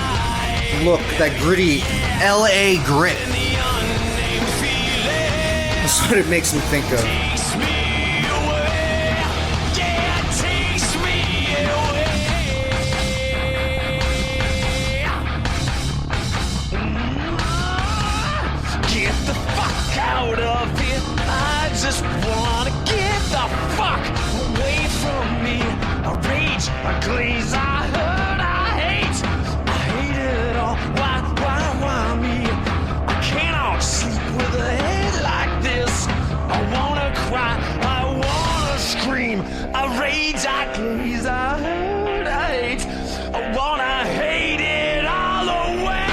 look, that gritty LA grit. That's what it makes me think of. Out of here, I just wanna get the fuck away from me. I rage, I glaze, I hurt, I hate it all. Why me? I cannot sleep with a head like this. I wanna cry, I wanna scream. I rage, I glaze, I hurt, I hate. I wanna hate it all away.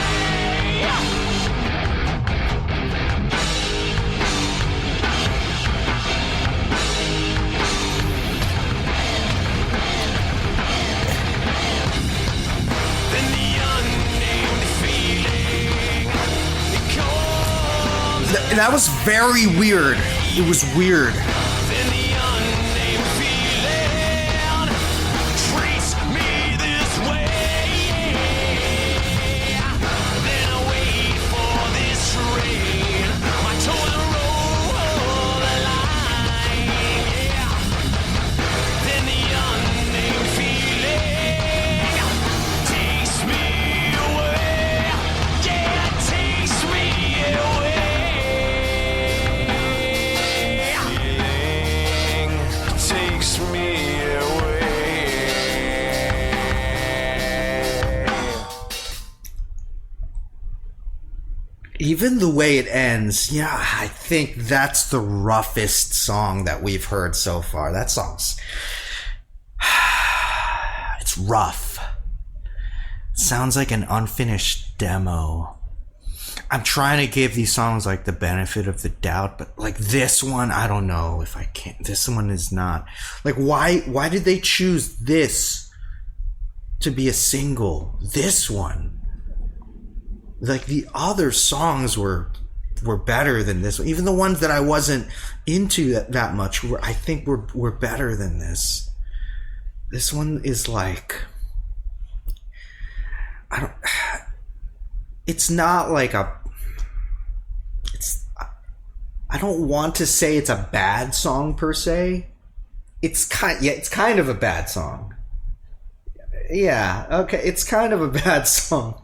That was very weird. It was weird. Even the way it ends, yeah, I think that's the roughest song that we've heard so far. That song's... It's rough. sounds like an unfinished demo. I'm trying to give these songs like the benefit of the doubt, but like this one, I don't know if I can. This one is not. Like, why did they choose this to be a single? This one. Like, the other songs were better than this one. Even the ones that I wasn't into that much I think were better than this. This one is like, it's not like I don't want to say it's a bad song per se. It's kind of a bad song. Yeah, okay, it's kind of a bad song.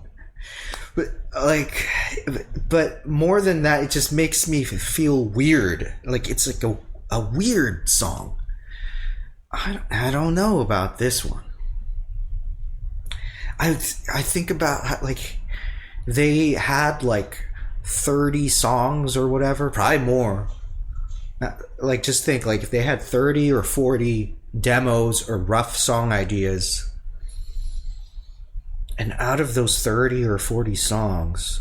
But more than that, it just makes me feel weird. Like, it's like a weird song. I don't know about this one. I think about how, like, they had like 30 songs or whatever, probably more. Like, just think, like, if they had 30 or 40 demos or rough song ideas, and out of those 30 or 40 songs,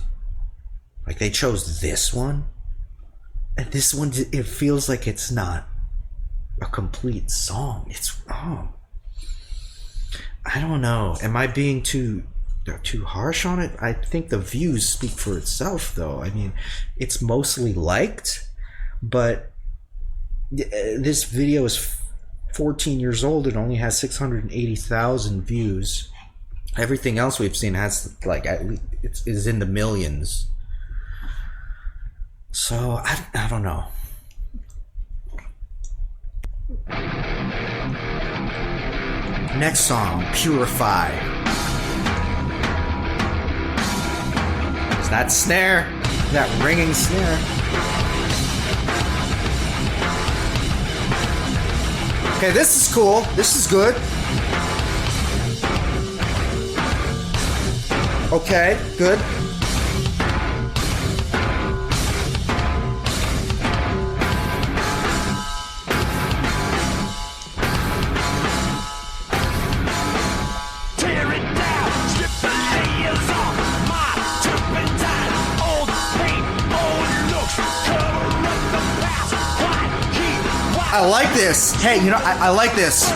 like, they chose this one, and this one, it feels like it's not a complete song. It's wrong. I don't know. Am I being too harsh on it? I think the views speak for itself, though. I mean, it's mostly liked, but this video is 14 years old. It only has 680,000 views. Everything else we've seen has, like, at least is in the millions. So I don't know. Next song, Purify. It's that snare, that ringing snare. Okay, this is cool. This is good. Okay, good. I like this. Hey, you know, I like this.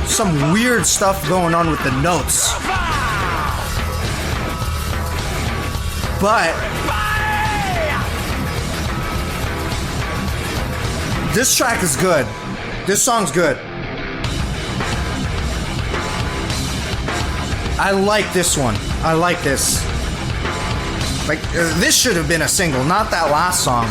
Some weird stuff going on with the notes. But this track is good. This song's good. I like this one. I like this. Like, this should have been a single, not that last song.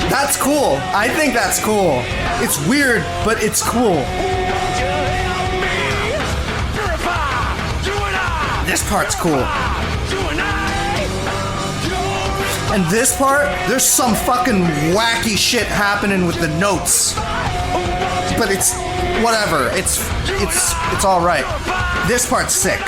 That's cool. I think that's cool. It's weird, but it's cool. This part's cool. And this part, there's some fucking wacky shit happening with the notes. But it's whatever. It's all right. This part's sick.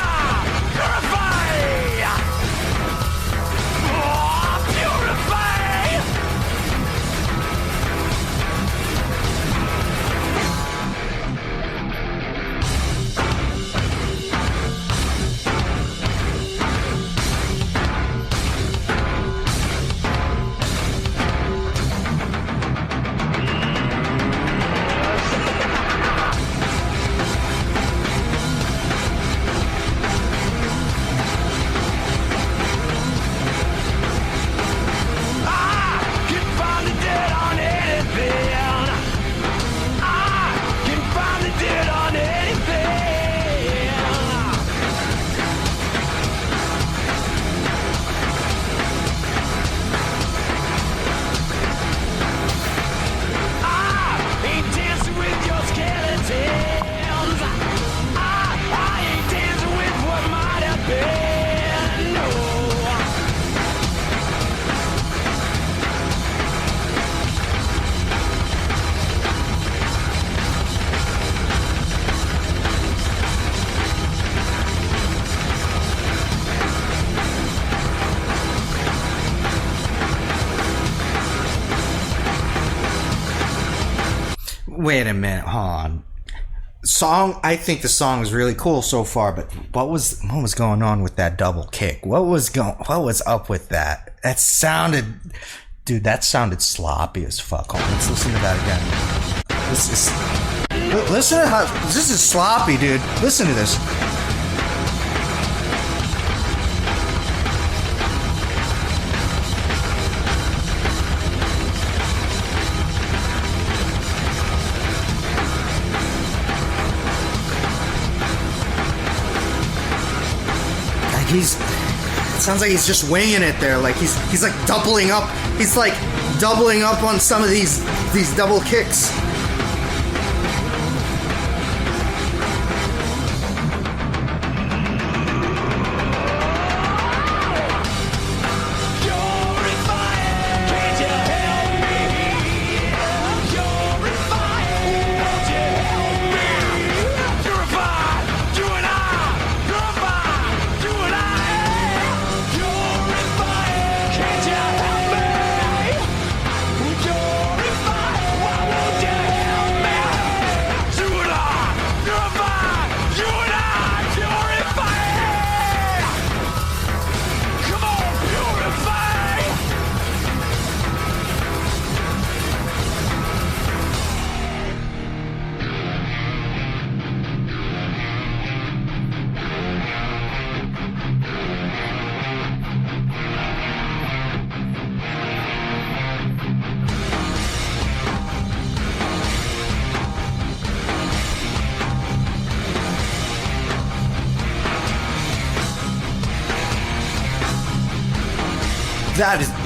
Wait a minute, hold on. Song, I think the song is really cool so far, but what was going on with that double kick? What was up with that? That sounded sloppy as fuck. Hold on, let's listen to that again. Listen to how this is sloppy, dude. Listen to this. It sounds like he's just winging it there. Like he's like doubling up. He's like doubling up on some of these double kicks.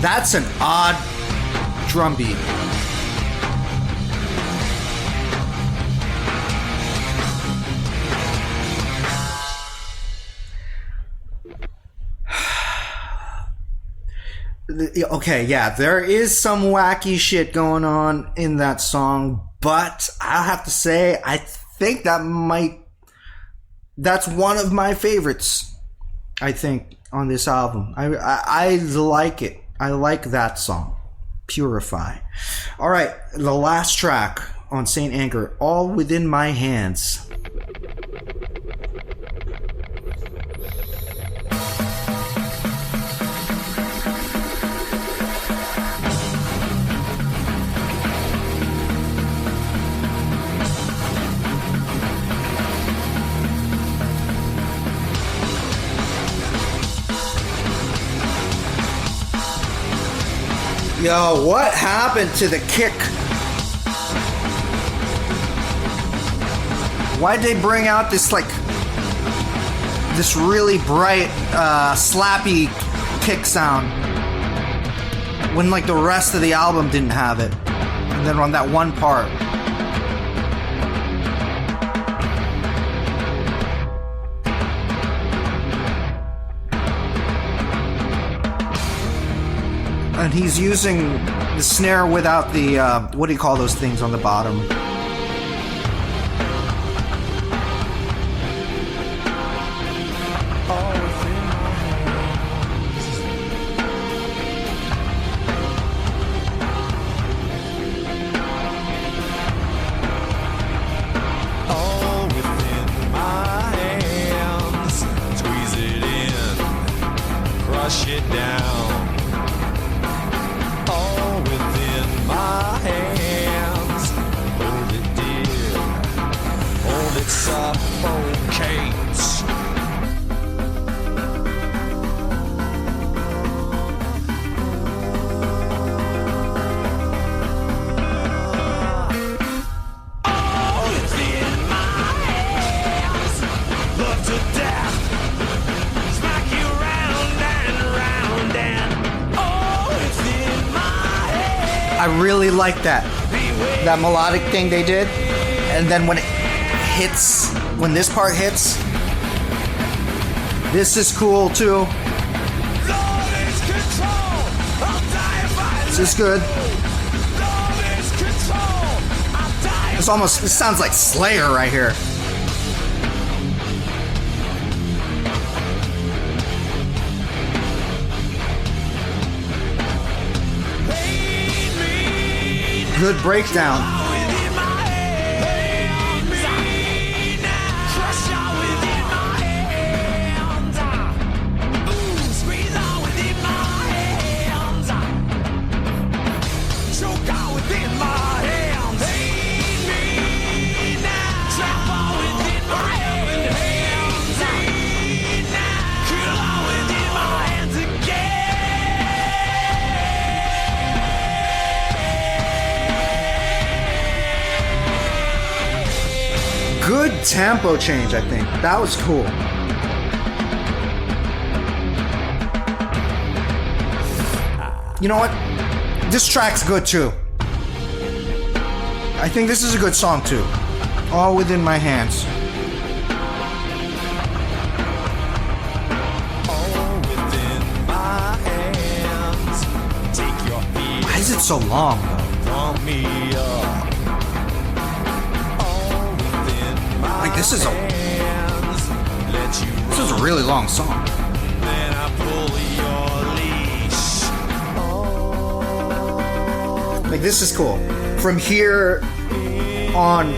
That's an odd drum beat. Okay, yeah, there is some wacky shit going on in that song, but I'll have to say, I think that's one of my favorites, I think, on this album. I like it. I like that song, Purify. All right, the last track on Saint Anger, All Within My Hands. Yo, what happened to the kick? Why'd they bring out this really bright, slappy kick sound when the rest of the album didn't have it? And then on that one part. And he's using the snare without the, what do you call those things on the bottom? All within my hands, squeeze it in, crush it down. All within my hands, hold it dear, hold it suffocates. All within my hands, love to death, smack you round and round and all within my head. I really like that melodic thing they did. And then when it hits, when this part hits, this is cool too. This is good. This sounds like Slayer right here. Good breakdown. good tempo change, I think. That was cool. You know what? This track's good too. I think this is a good song too. All within my hands. Why is it so long though? Like this is a really long song. Like this is cool. From here on,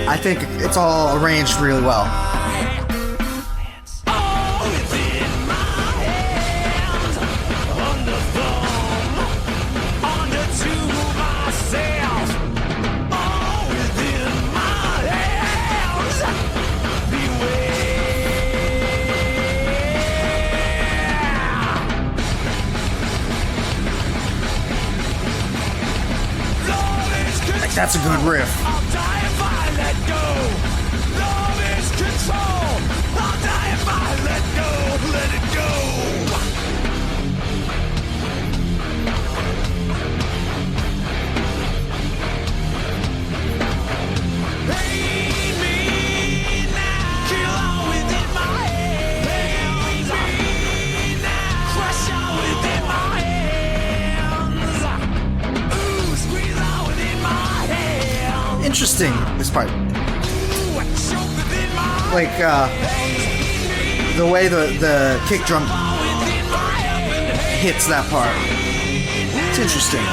I think it's all arranged really well. That's a good riff. Interesting, this part. Like, the way the kick drum hits that part. It's interesting.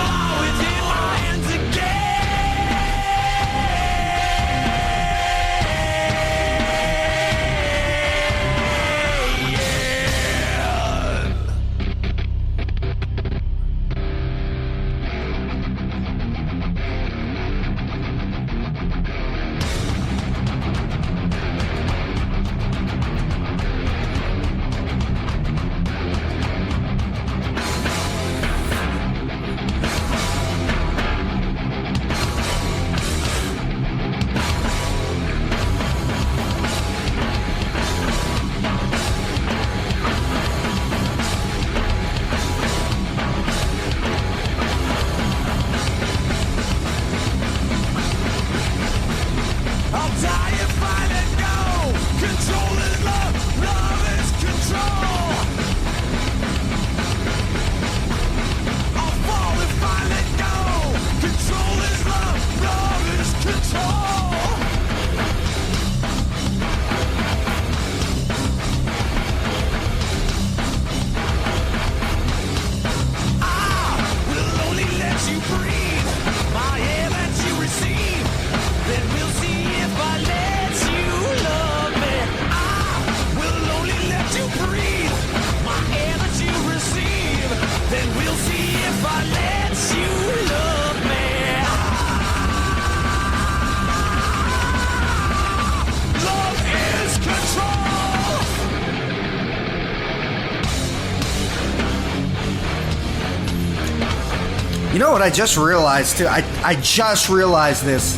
You know what I just realized too? I just realized this.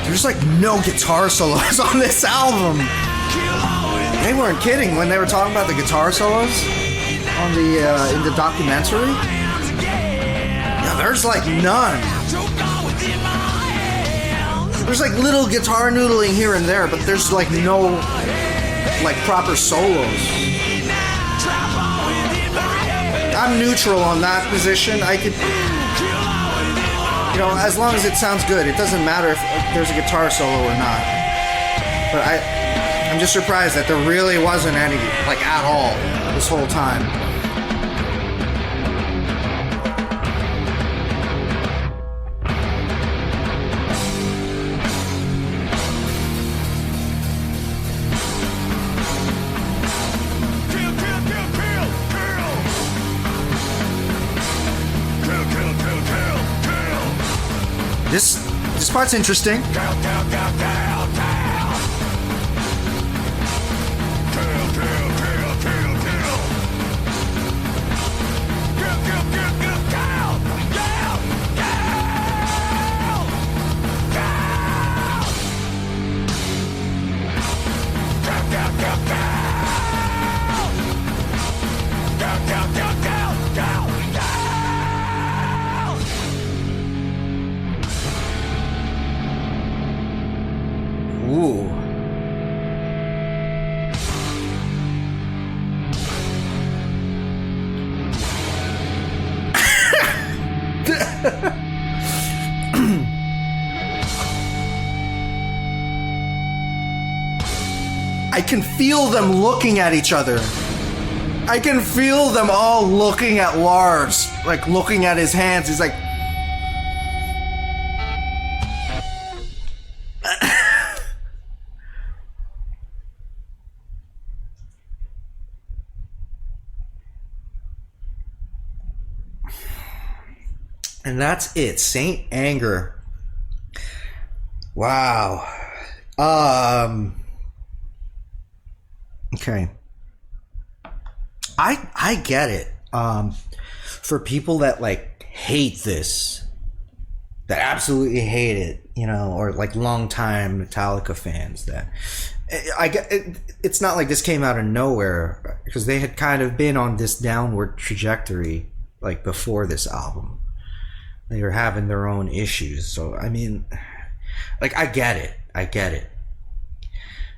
There's like no guitar solos on this album. They weren't kidding when they were talking about the guitar solos on the in the documentary. Yeah, there's like none. There's like little guitar noodling here and there, but there's like no like proper solos. I'm neutral on that position. I could, you know, as long as it sounds good, it doesn't matter if there's a guitar solo or not. But I'm just surprised that there really wasn't any, like, at all this whole time. This part's interesting. Ooh. I can feel them looking at each other. I can feel them all looking at Lars, like looking at his hands. He's like, and that's it. Saint Anger. Wow. Okay. I get it. For people that like hate this, that absolutely hate it, you know, or like longtime Metallica fans, that I get it, it's not like this came out of nowhere, because they had kind of been on this downward trajectory like before this album. They were having their own issues. So I mean, like, I get it.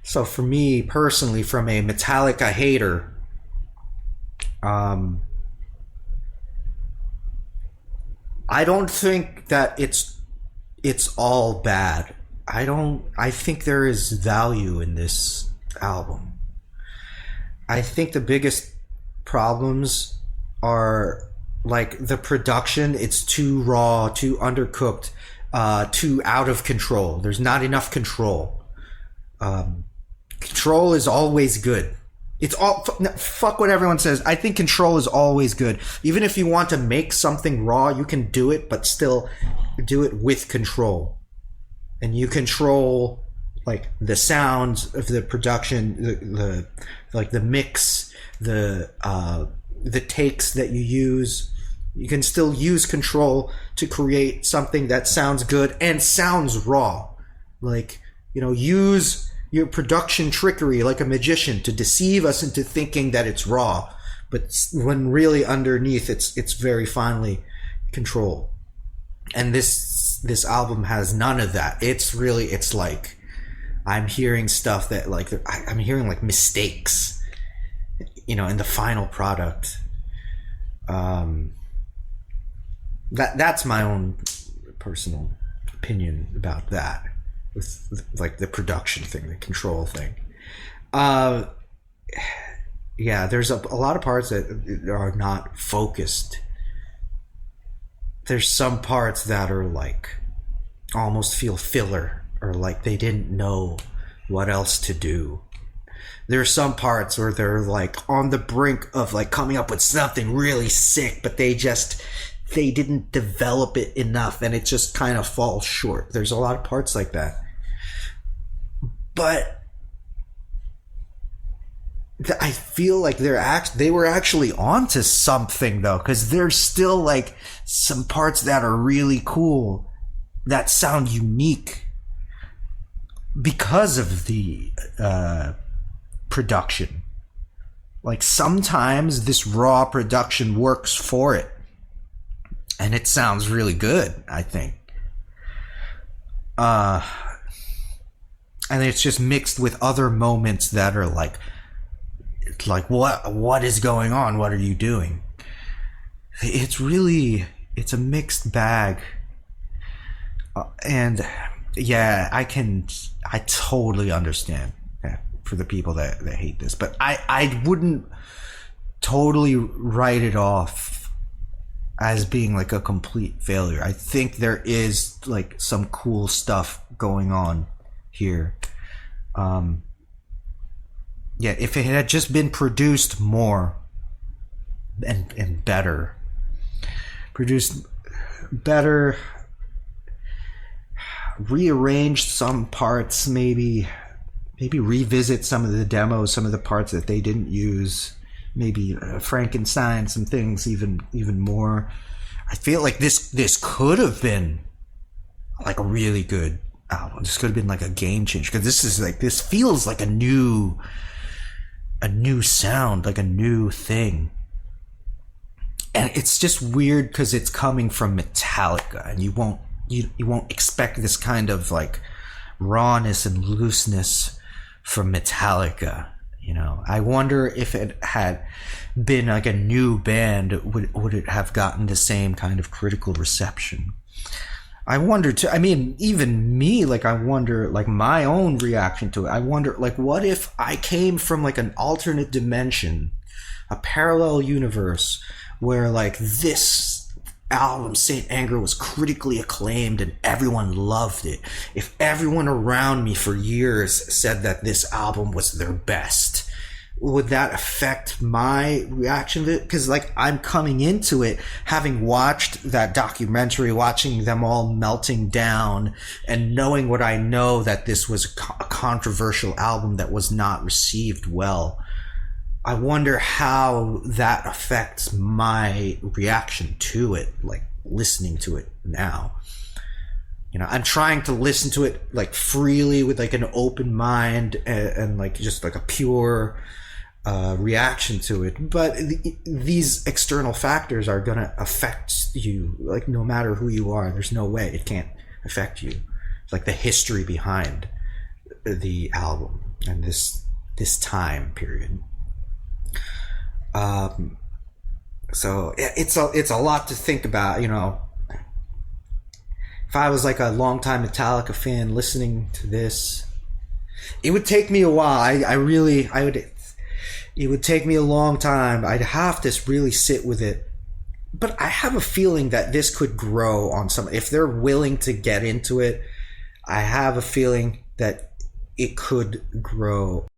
So for me personally, from a Metallica hater, I don't think that it's all bad. I think there is value in this album. I think the biggest problems are like the production. It's too raw, too undercooked, too out of control. There's not enough control. Control is always good. It's all fuck what everyone says. I think control is always good. Even if you want to make something raw, you can do it, but still do it with control. And you control like the sounds of the production, the like the mix, the takes that you use. You can still use control to create something that sounds good and sounds raw. Like, you know, use your production trickery like a magician to deceive us into thinking that it's raw, but when really underneath it's very finely controlled. And this album has none of that. It's like I'm hearing stuff that like I'm hearing like mistakes, you know, in the final product. That's my own personal opinion about that. With like the production thing, the control thing. Yeah, there's a lot of parts that are not focused. There's some parts that are like almost feel filler, or like they didn't know what else to do. There's some parts where they're like on the brink of like coming up with something really sick, but they didn't develop it enough, and it just kind of falls short. There's a lot of parts like that. But I feel like they were actually onto something though, because there's still like some parts that are really cool that sound unique because of the production. Like sometimes this raw production works for it, and it sounds really good, I think. And it's just mixed with other moments that are like what is going on? What are you doing? It's a mixed bag. And yeah, I totally understand for the people that hate this, but I wouldn't totally write it off as being like a complete failure. I think there is like some cool stuff going on here. Yeah, if it had just been produced more and better, rearranged some parts, maybe revisit some of the demos, some of the parts that they didn't use, maybe Frankenstein some things even more. I feel like this could have been like a really good album. This could have been like a game changer, because this feels like a new sound, like a new thing. And it's just weird because it's coming from Metallica, and you won't expect this kind of like rawness and looseness from Metallica. You know, I wonder if it had been like a new band, would it have gotten the same kind of critical reception? I wonder too. I mean, even me, like, I wonder, like, my own reaction to it. I wonder, like, what if I came from like an alternate dimension, a parallel universe, where like this album, Saint Anger, was critically acclaimed and everyone loved it. If everyone around me for years said that this album was their best, would that affect my reaction to it? Because like, I'm coming into it having watched that documentary, watching them all melting down, and knowing what I know, that this was a controversial album that was not received well. I wonder how that affects my reaction to it, like listening to it now. You know, I'm trying to listen to it like freely with like an open mind and like just like a pure reaction to it. But these external factors are going to affect you, like no matter who you are. There's no way it can't affect you. It's like the history behind the album and this time period. So it's a lot to think about, you know. If I was like a longtime Metallica fan listening to this, it would take me a while. It would take me a long time. I'd have to really sit with it. But I have a feeling that this could grow on some, if they're willing to get into it, I have a feeling that it could grow.